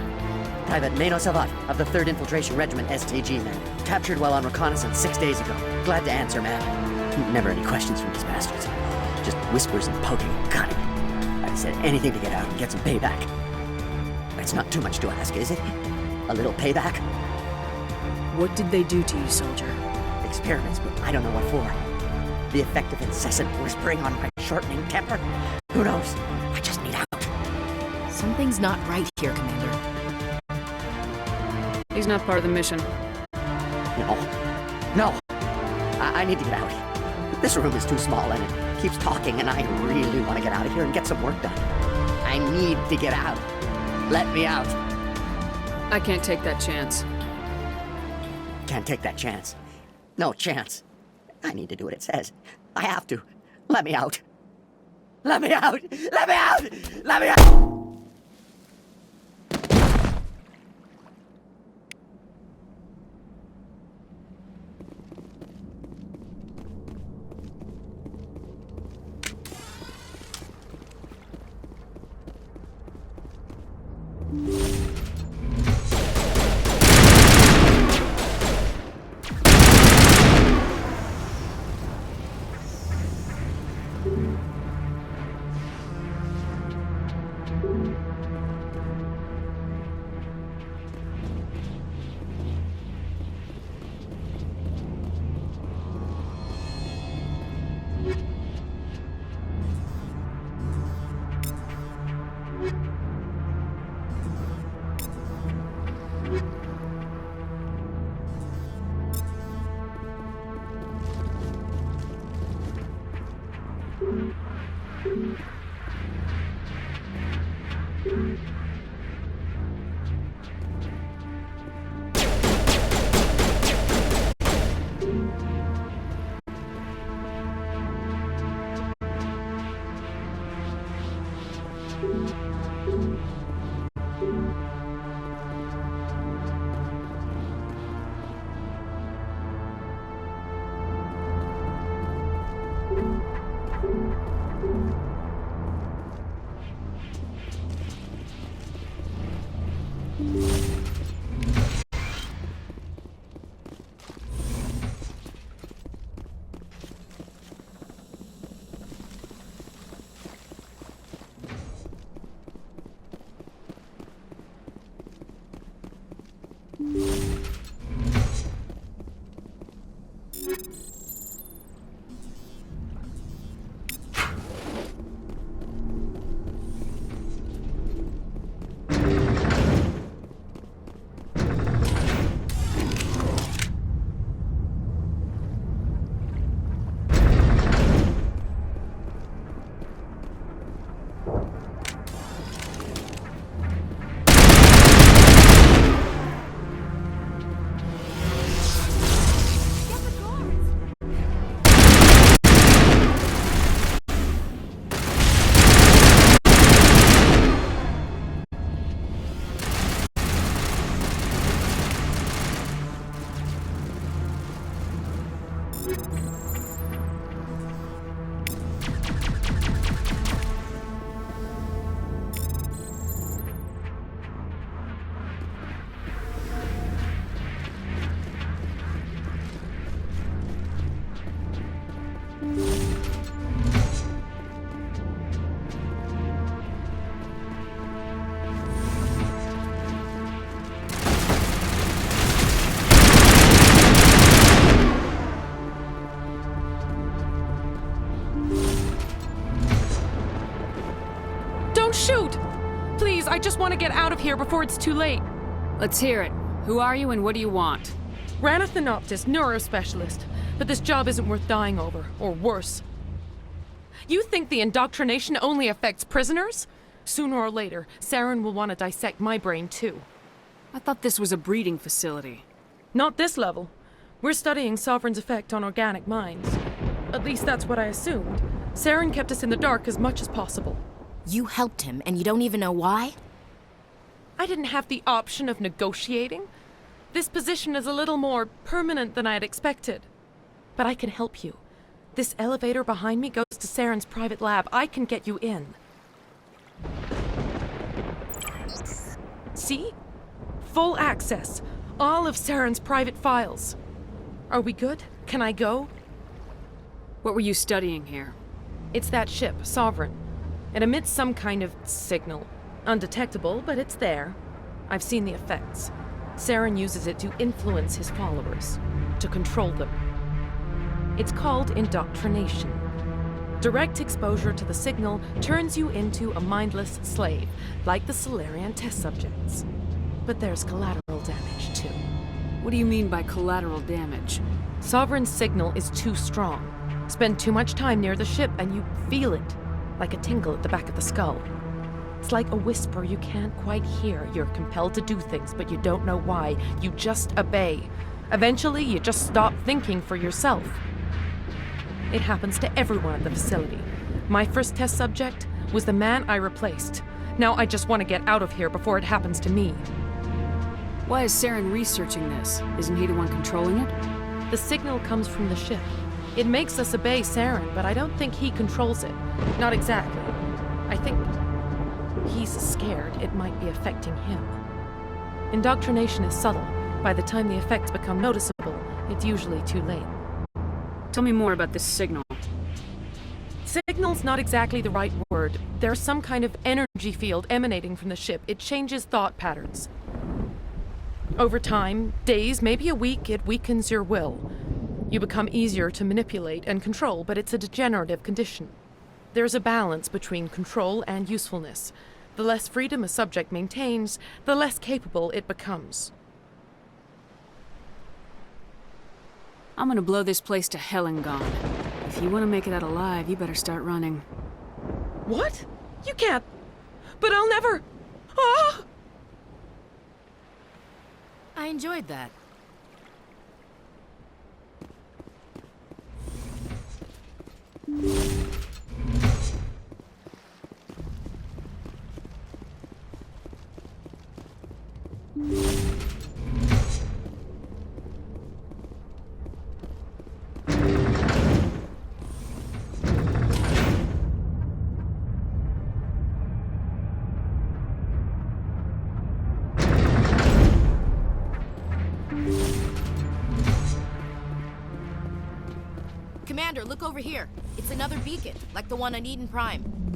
Speaker 9: Private Nano Savat of the 3rd Infiltration Regiment STG men. Captured while on reconnaissance 6 days ago. Glad to answer, man. Never any questions from these bastards. Just whispers and poking and cutting. I said anything to get out and get some payback. It's not too much to ask, is it? A little payback?
Speaker 2: What did they do to you, soldier?
Speaker 9: Experiments, but I don't know what for. The effect of incessant whispering on my shortening temper? Who knows? I just need out.
Speaker 5: Something's not right here, Commander.
Speaker 2: He's not part of the mission.
Speaker 9: No. I need to get out. This room is too small and it keeps talking and I really want to get out of here and get some work done. I need to get out. Let me out.
Speaker 2: I can't take that chance.
Speaker 9: Can't take that chance. No chance. I need to do what it says. I have to. Let me out. Let me out! Let me out! Let me out!
Speaker 10: just want to get out of here before it's too late.
Speaker 2: Let's hear it. Who are you and what do you want?
Speaker 10: Ranathanoptis, neurospecialist. But this job isn't worth dying over, or worse. You think the indoctrination only affects prisoners? Sooner or later, Saren will want to dissect my brain too.
Speaker 2: I thought this was a breeding facility.
Speaker 10: Not this level. We're studying Sovereign's effect on organic minds. At least that's what I assumed. Saren kept us in the dark as much as possible.
Speaker 5: You helped him, and you don't even know why?
Speaker 10: I didn't have the option of negotiating. This position is a little more permanent than I had expected. But I can help you. This elevator behind me goes to Saren's private lab. I can get you in. See? Full access. All of Saren's private files. Are we good? Can I go?
Speaker 2: What were you studying here?
Speaker 10: It's that ship, Sovereign. It emits some kind of signal. Undetectable, but it's there. I've seen the effects. Saren uses it to influence his followers, to control them. It's called indoctrination. Direct exposure to the signal turns you into a mindless slave, like the Solarian test subjects. But there's collateral damage, too.
Speaker 2: What do you mean by collateral damage?
Speaker 10: Sovereign's signal is too strong. Spend too much time near the ship and you feel it, like a tingle at the back of the skull. It's like a whisper you can't quite hear. You're compelled to do things, but you don't know why. You just obey. Eventually, you just stop thinking for yourself. It happens to everyone at the facility. My first test subject was the man I replaced. Now I just want to get out of here before it happens to me.
Speaker 2: Why is Saren researching this? Isn't he the one controlling it?
Speaker 10: The signal comes from the ship. It makes us obey Saren, but I don't think he controls it. Not exactly. I think he's scared it might be affecting him. Indoctrination is subtle. By the time the effects become noticeable, it's usually too late.
Speaker 2: Tell me more about this signal.
Speaker 10: Signal's not exactly the right word. There's some kind of energy field emanating from the ship. It changes thought patterns. Over time, days, maybe a week, it weakens your will. You become easier to manipulate and control, but it's a degenerative condition. There's a balance between control and usefulness. The less freedom a subject maintains, the less capable it becomes.
Speaker 2: I'm gonna blow this place to hell and gone. If you want to make it out alive, you better start running.
Speaker 10: What? You can't. But I'll never. Ah!
Speaker 5: I enjoyed that. Commander, look over here. It's another beacon, like the one on Eden Prime.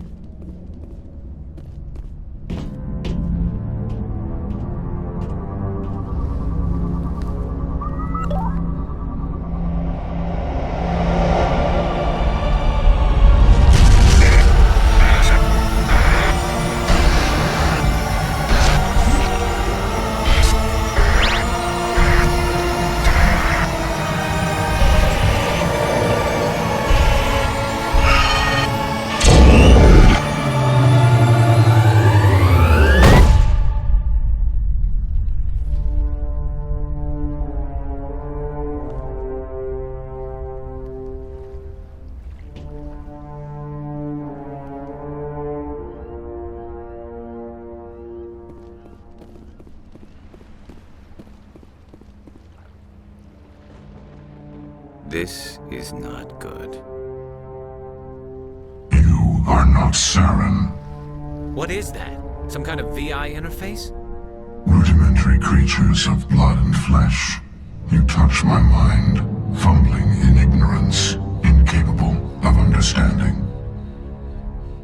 Speaker 4: This is not good.
Speaker 6: You are not Saren.
Speaker 4: What is that? Some kind of VI interface?
Speaker 6: Rudimentary creatures of blood and flesh. You touch my mind, fumbling in ignorance, incapable of understanding.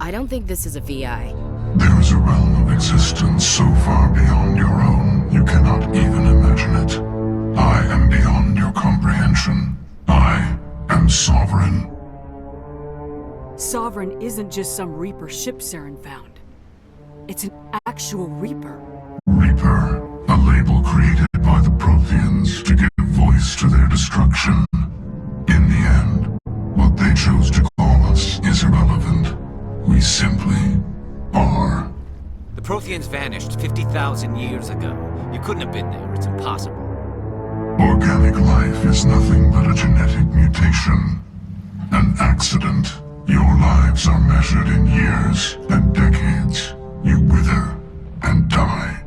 Speaker 5: I don't think this is a VI.
Speaker 6: There is a realm of existence so far beyond your own, you cannot even imagine it. I am beyond your comprehension. I am Sovereign.
Speaker 2: Sovereign isn't just some Reaper ship Saren found. It's an actual Reaper.
Speaker 6: Reaper, a label created by the Protheans to give voice to their destruction. In the end, what they chose to call us is irrelevant. We simply are.
Speaker 4: The Protheans vanished 50,000 years ago. You couldn't have been there. It's impossible.
Speaker 6: Organic life is nothing but a genetic mutation. An accident. Your lives are measured in years and decades. You wither and die.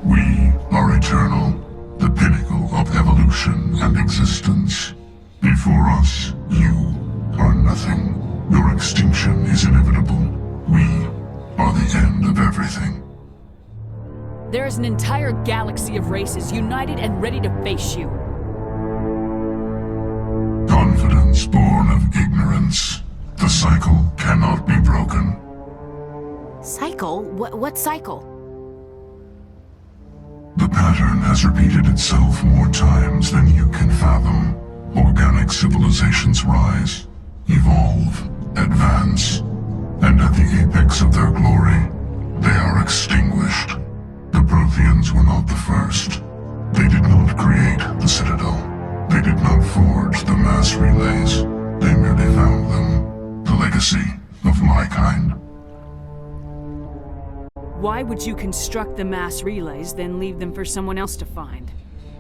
Speaker 6: We are eternal, the pinnacle of evolution and existence. Before us, you are nothing. Your extinction is inevitable. We are the end of everything.
Speaker 2: There is an entire galaxy of races united and ready to face you.
Speaker 6: Confidence born of ignorance. The cycle cannot be broken.
Speaker 5: Cycle? What cycle?
Speaker 6: The pattern has repeated itself more times than you can fathom. Organic civilizations rise, evolve, advance, and at the apex of their glory, they are extinguished. The Protheans were not the first. They did not create the Citadel. They did not forge the mass relays. They merely found them. The legacy of my kind.
Speaker 2: Why would you construct the mass relays, then leave them for someone else to find?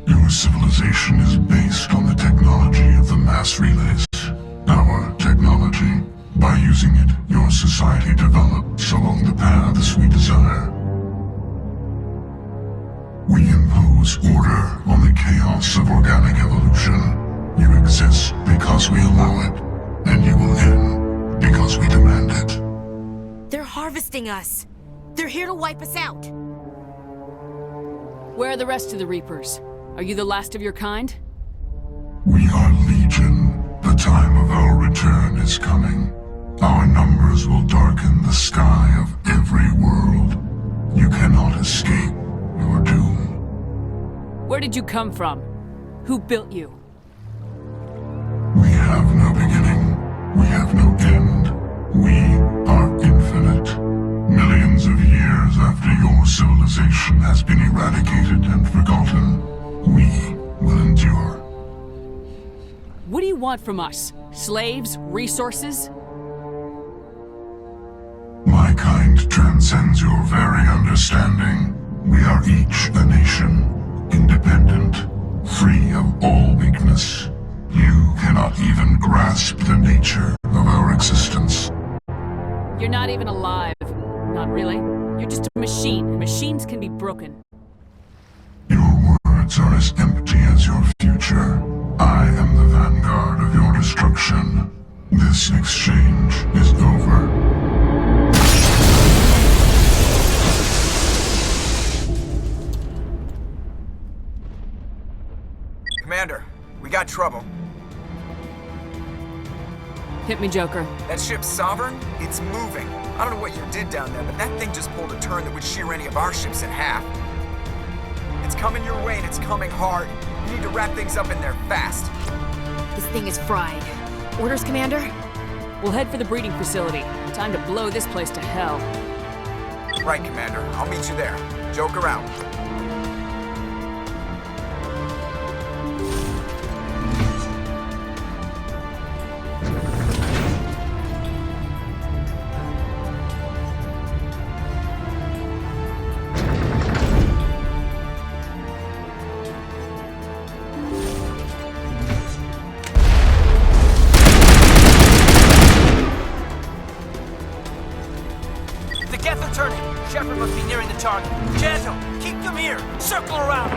Speaker 6: Your civilization is based on the technology of the mass relays. Our technology. By using it, your society develops along the paths we desire. We impose order on the chaos of organic evolution. You exist because we allow it, and you will end because we demand it.
Speaker 5: They're harvesting us. They're here to wipe us out.
Speaker 2: Where are the rest of the Reapers? Are you the last of your kind?
Speaker 6: We are Legion. The time of our return is coming. Our numbers will darken the sky of every world. You cannot escape your doom.
Speaker 2: Where did you come from? Who built you?
Speaker 6: We have no beginning. We have no end. We are infinite. Millions of years after your civilization has been eradicated and forgotten, we will endure.
Speaker 2: What do you want from us? Slaves? Resources?
Speaker 6: My kind transcends your very understanding. We are each a nation, independent, free of all weakness. You cannot even grasp the nature of our existence.
Speaker 2: You're not even alive. Not really. You're just a machine. Machines can be broken.
Speaker 6: Your words are as empty as your future. I am the vanguard of your destruction. This exchange is over.
Speaker 7: Commander, we got trouble.
Speaker 2: Hit me, Joker.
Speaker 7: That ship's Sovereign? It's moving. I don't know what you did down there, but that thing just pulled a turn that would shear any of our ships in half. It's coming your way, and it's coming hard. You need to wrap things up in there fast.
Speaker 5: This thing is fried. Orders, Commander?
Speaker 2: We'll head for the breeding facility. Time to blow this place to hell.
Speaker 7: Right, Commander. I'll meet you there. Joker out.
Speaker 1: They're turning. Shepard must be nearing the target. Janto, keep them here. Circle around.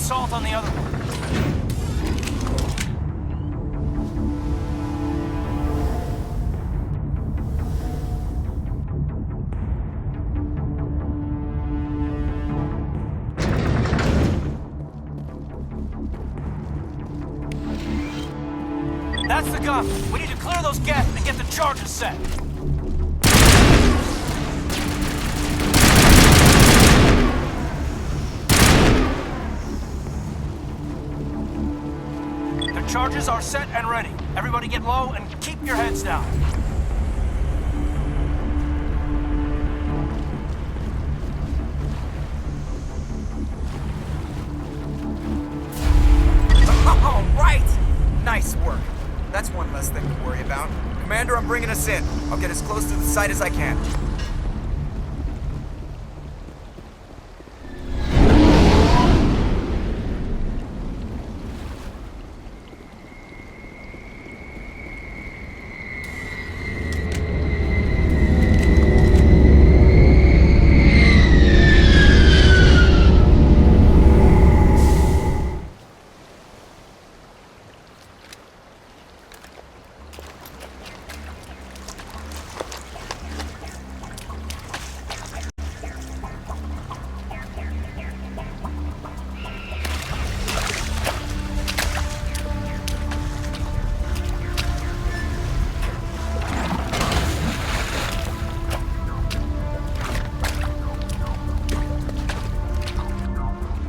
Speaker 1: assault on the other one. That's the gun. We need to clear those gaps and get the charges set. The charges are set and ready. Everybody get low and keep your heads down.
Speaker 7: All right! Nice work. That's one less thing to worry about. Commander, I'm bringing us in. I'll get as close to the site as I can.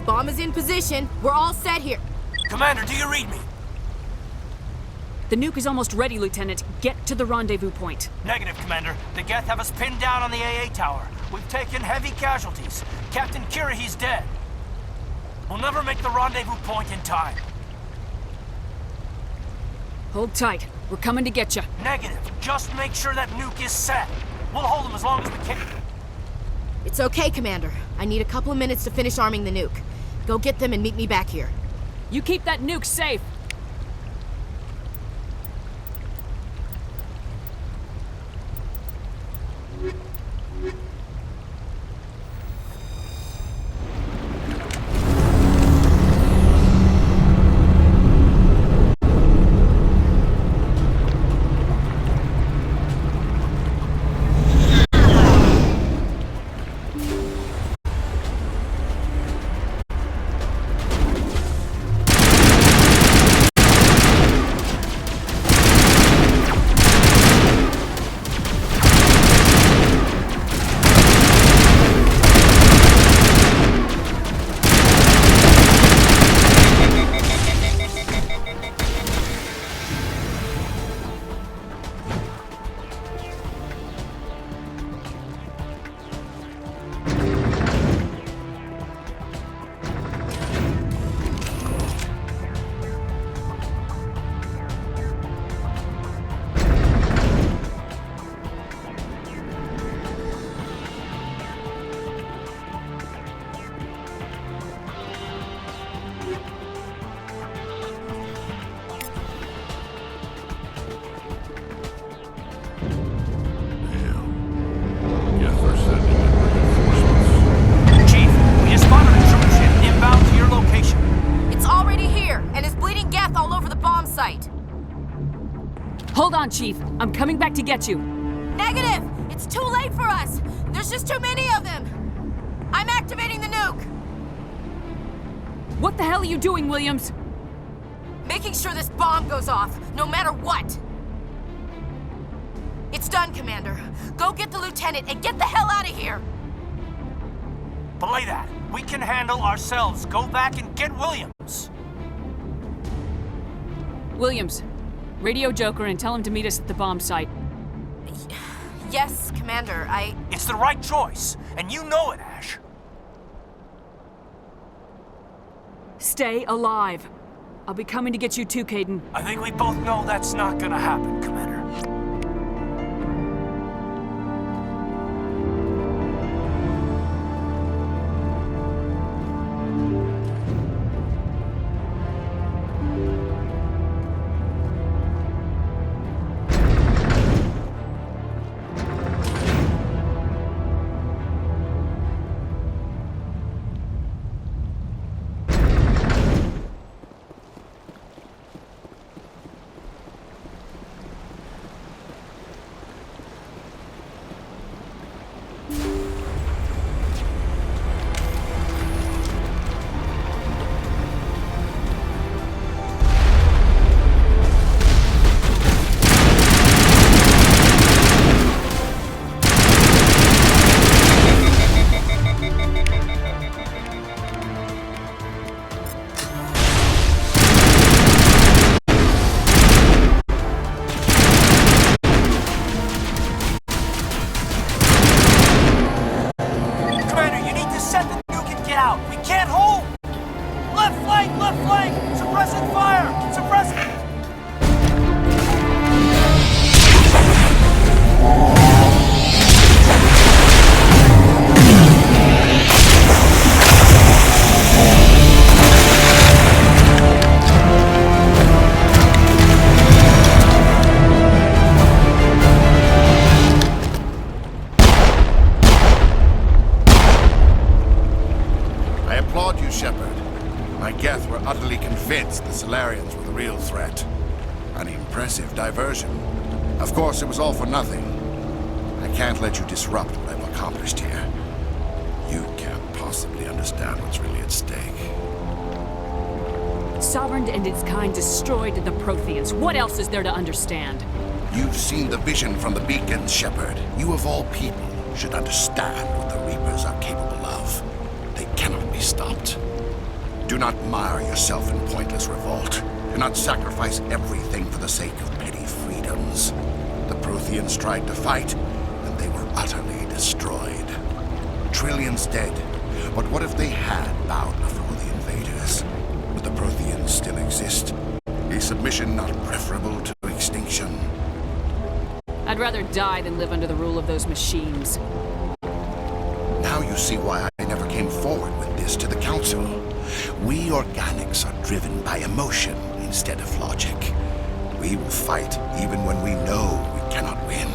Speaker 5: Bomb is in position. We're all set here.
Speaker 1: Commander, do you read me?
Speaker 2: The nuke is almost ready, Lieutenant. Get to the rendezvous point.
Speaker 1: Negative, Commander. The Geth have us pinned down on the AA tower. We've taken heavy casualties. Captain Kirahi's dead. We'll never make the rendezvous point in time.
Speaker 2: Hold tight. We're coming to get you.
Speaker 1: Negative. Just make sure that nuke is set. We'll hold them as long as we can.
Speaker 5: It's okay, Commander. I need a couple of minutes to finish arming the nuke. Go get them and meet me back here.
Speaker 2: You keep that nuke safe. Hold on, Chief. I'm coming back to get you.
Speaker 5: Negative! It's too late for us! There's just too many of them! I'm activating the nuke!
Speaker 2: What the hell are you doing, Williams?
Speaker 5: Making sure this bomb goes off, no matter what! It's done, Commander. Go get the lieutenant and get the hell out of here!
Speaker 1: Belay that. We can handle ourselves. Go back and get Williams.
Speaker 2: Williams, radio Joker and tell him to meet us at the bomb site.
Speaker 5: Yes, Commander,
Speaker 1: It's the right choice, and you know it, Ash.
Speaker 2: Stay alive. I'll be coming to get you too, Caden.
Speaker 1: I think we both know that's not gonna happen, Commander. can't hold! Left flank! Left flank! Suppressing fire! Suppressing...
Speaker 11: I applaud you, Shepard. My Geth were utterly convinced the Solarians were the real threat. An impressive diversion. Of course, it was all for nothing. I can't let you disrupt what I've accomplished here. You can't possibly understand what's really at stake.
Speaker 2: Sovereign and its kind destroyed the Protheans. What else is there to understand?
Speaker 11: You've seen the vision from the beacons, Shepard. You of all people should understand what the Reapers are capable of. They cannot be stopped. Do not mire yourself in pointless revolt. Do not sacrifice everything for the sake of petty freedoms. The Protheans tried to fight, and they were utterly destroyed. Trillions dead. But what if they had bowed before the invaders? Would the Protheans still exist? Is submission not preferable to extinction?
Speaker 2: I'd rather die than live under the rule of those machines.
Speaker 11: Now you see why I never came forward with this to the Council. We organics are driven by emotion instead of logic. We will fight even when we know we cannot win.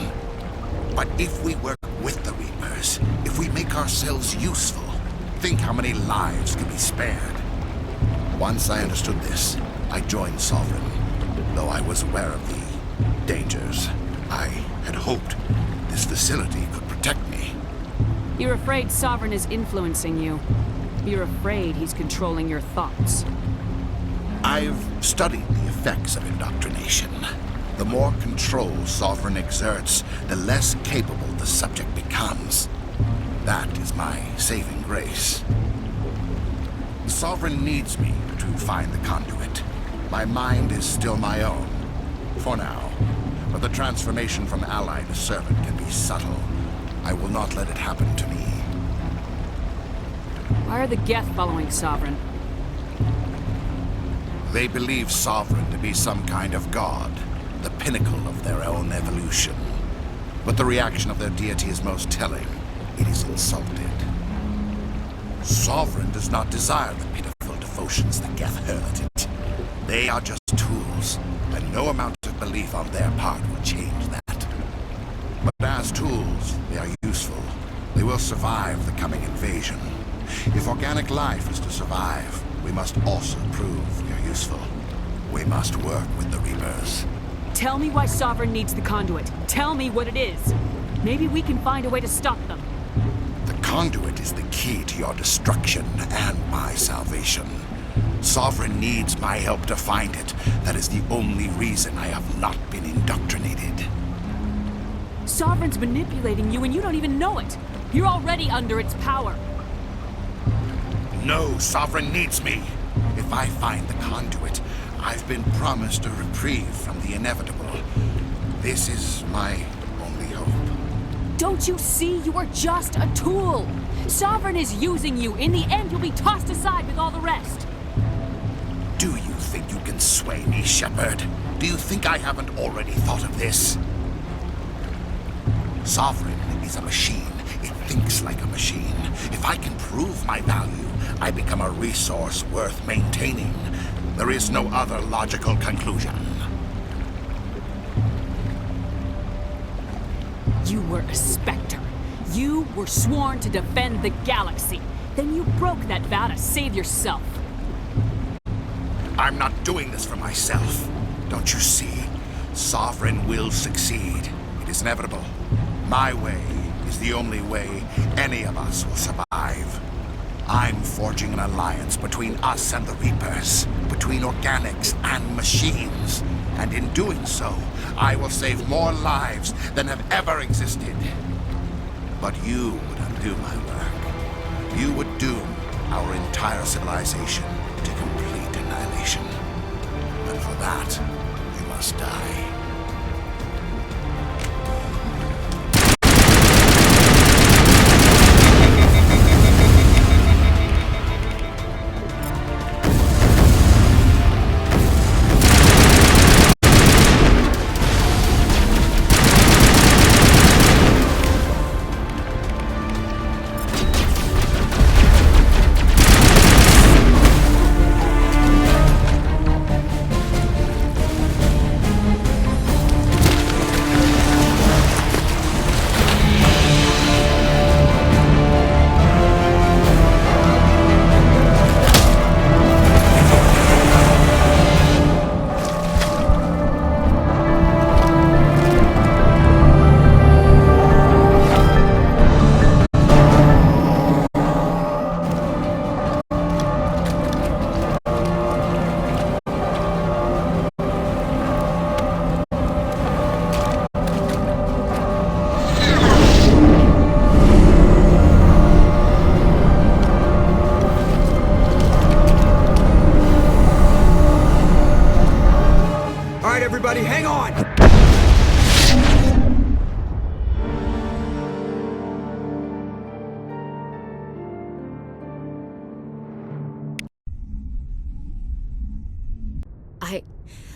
Speaker 11: But if we work with the Reapers, if we make ourselves useful, think how many lives can be spared. Once I understood this, I joined Sovereign, though I was aware of the dangers. I had hoped this facility could protect me.
Speaker 2: You're afraid Sovereign is influencing you. You're afraid he's controlling your thoughts.
Speaker 11: I've studied the effects of indoctrination. The more control Sovereign exerts, the less capable the subject becomes. That is my saving grace. Sovereign needs me to find the conduit. My mind is still my own, for now. But the transformation from ally to servant can be subtle. I will not let it happen to me.
Speaker 2: Why are the Geth following Sovereign?
Speaker 11: They believe Sovereign to be some kind of god, the pinnacle of their own evolution. But the reaction of their deity is most telling. It is insulted. Sovereign does not desire the pitiful devotions the Geth hurl at it. They are just tools, and no amount of belief on their part will change that. But as tools, they are useful. They will survive the coming invasion. If organic life is to survive, we must also prove we are useful. We must work with the Reapers.
Speaker 2: Tell me why Sovereign needs the conduit. Tell me what it is. Maybe we can find a way to stop them.
Speaker 11: The conduit is the key to your destruction and my salvation. Sovereign needs my help to find it. That is the only reason I have not been indoctrinated.
Speaker 2: Sovereign's manipulating you and you don't even know it. You're already under its power.
Speaker 11: No, Sovereign needs me. If I find the conduit, I've been promised a reprieve from the inevitable. This is my only hope.
Speaker 2: Don't you see? You are just a tool. Sovereign is using you. In the end, you'll be tossed aside with all the rest.
Speaker 11: Do you think you can sway me, Shepard? Do you think I haven't already thought of this? Sovereign is a machine. It thinks like a machine. If I can prove my value, I become a resource worth maintaining. There is no other logical conclusion.
Speaker 2: You were a Spectre. You were sworn to defend the galaxy. Then you broke that vow to save yourself.
Speaker 11: I'm not doing this for myself. Don't you see? Sovereign will succeed. It is inevitable. My way is the only way any of us will survive. I'm forging an alliance between us and the Reapers, between organics and machines. And in doing so, I will save more lives than have ever existed. But you would undo my work. You would doom our entire civilization to complete annihilation. And for that, you must die.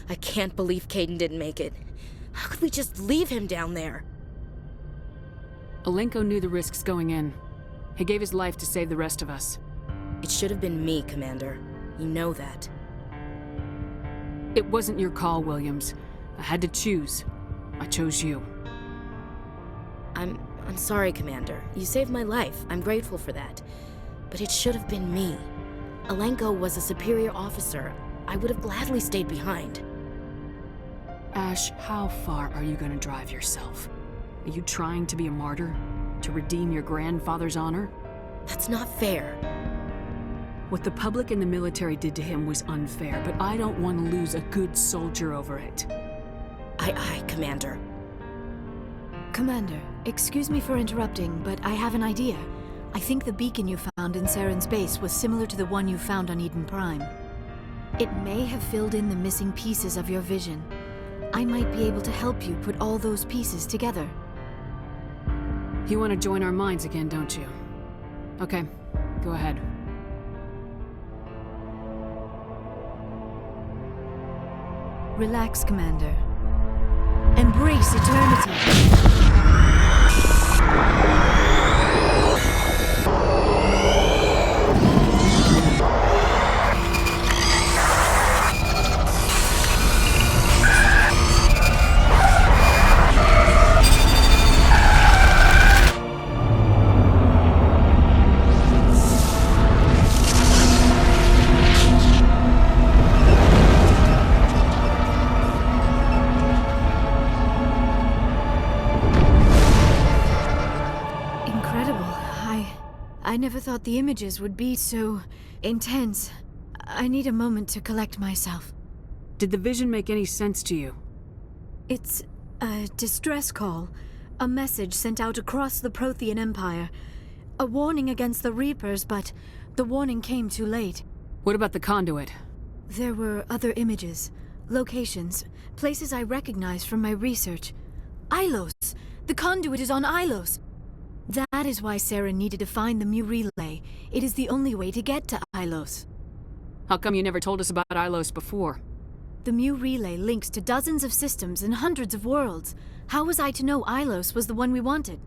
Speaker 5: I can't believe Caden didn't make it. How could we just leave him down there?
Speaker 2: Alenko knew the risks going in. He gave his life to save the rest of us.
Speaker 5: It should have been me, Commander. You know that.
Speaker 2: It wasn't your call, Williams. I had to choose. I chose you.
Speaker 5: I'm sorry, Commander. You saved my life. I'm grateful for that. But it should have been me. Alenko was a superior officer. I would have gladly stayed behind.
Speaker 2: Ash, how far are you gonna drive yourself? Are you trying to be a martyr? To redeem your grandfather's honor?
Speaker 5: That's not fair.
Speaker 2: What the public and the military did to him was unfair, but I don't want to lose a good soldier over it.
Speaker 5: Aye, Commander.
Speaker 3: Commander, excuse me for interrupting, but I have an idea. I think the beacon you found in Saren's base was similar to the one you found on Eden Prime. It may have filled in the missing pieces of your vision. I might be able to help you put all those pieces together.
Speaker 2: You want to join our minds again, don't you? Okay, go ahead.
Speaker 3: Relax, Commander. Embrace eternity. I never thought the images would be so intense. I need a moment to collect myself.
Speaker 2: Did the vision make any sense to you?
Speaker 3: It's a distress call. A message sent out across the Prothean Empire. A warning against the Reapers, but the warning came too late.
Speaker 2: What about the conduit?
Speaker 3: There were other images, locations, places I recognized from my research. Ilos! The conduit is on Ilos! That is why Saren needed to find the Mu Relay. It is the only way to get to Ilos.
Speaker 2: How come you never told us about Ilos before?
Speaker 3: The Mu Relay links to dozens of systems and hundreds of worlds. How was I to know Ilos was the one we wanted?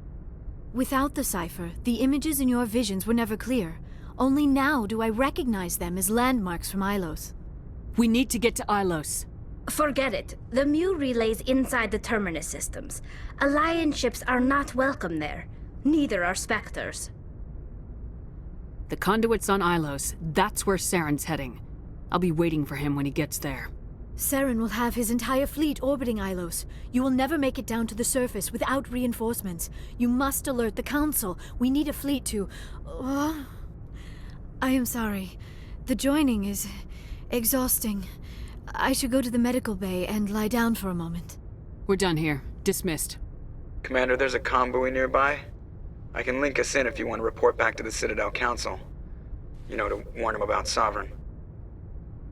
Speaker 3: Without the cipher, the images in your visions were never clear. Only now do I recognize them as landmarks from Ilos.
Speaker 2: We need to get to Ilos.
Speaker 12: Forget it. The Mu Relay's inside the Terminus systems. Alliance ships are not welcome there. Neither are Spectres.
Speaker 2: The conduit's on Ilos. That's where Saren's heading. I'll be waiting for him when he gets there.
Speaker 3: Saren will have his entire fleet orbiting Ilos. You will never make it down to the surface without reinforcements. You must alert the Council. We need a fleet to... I am sorry. The joining is exhausting. I should go to the medical bay and lie down for a moment.
Speaker 2: We're done here. Dismissed.
Speaker 7: Commander, there's a convoy nearby. I can link us in if you want to report back to the Citadel Council. You know, to warn them about Sovereign.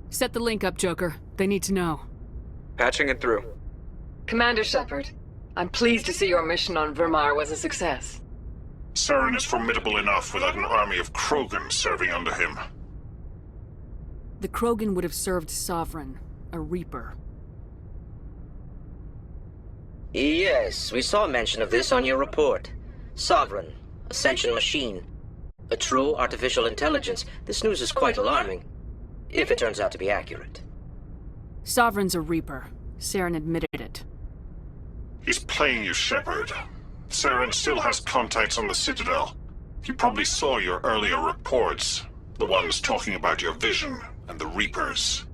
Speaker 2: Set the link up, Joker. They need to know.
Speaker 7: Patching it through.
Speaker 13: Commander Shepard, I'm pleased to see your mission on Virmire was a success.
Speaker 6: Saren is formidable enough without an army of Krogan serving under him.
Speaker 2: The Krogan would have served Sovereign, a Reaper.
Speaker 14: Yes, we saw mention of this on your report. Sovereign, Ascension machine. A true artificial intelligence. This news is quite alarming, if it turns out to be accurate.
Speaker 2: Sovereign's a Reaper. Saren admitted it.
Speaker 6: He's playing you, Shepard. Saren still has contacts on the Citadel. He probably saw your earlier reports. The ones talking about your vision and the Reapers.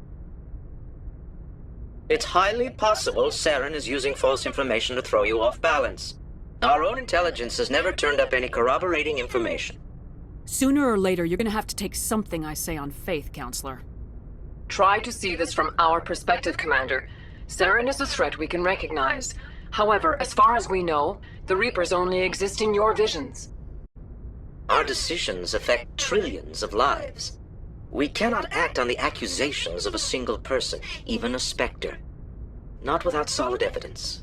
Speaker 14: It's highly possible Saren is using false information to throw you off balance. Our own intelligence has never turned up any corroborating information.
Speaker 2: Sooner or later, you're gonna have to take something I say on faith, Counselor.
Speaker 13: Try to see this from our perspective, Commander. Saren is a threat we can recognize. However, as far as we know, the Reapers only exist in your visions.
Speaker 14: Our decisions affect trillions of lives. We cannot act on the accusations of a single person, even a Spectre. Not without solid evidence.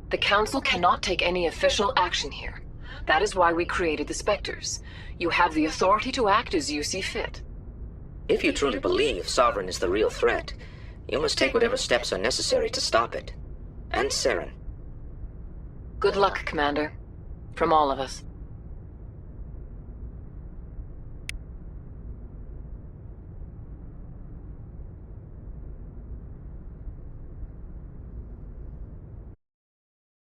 Speaker 13: The Council cannot take any official action here. That is why we created the Spectres. You have the authority to act as you see fit.
Speaker 14: If you truly believe Sovereign is the real threat, You must take whatever steps are necessary to stop it. And Saren.
Speaker 13: Good luck, Commander. From all of us.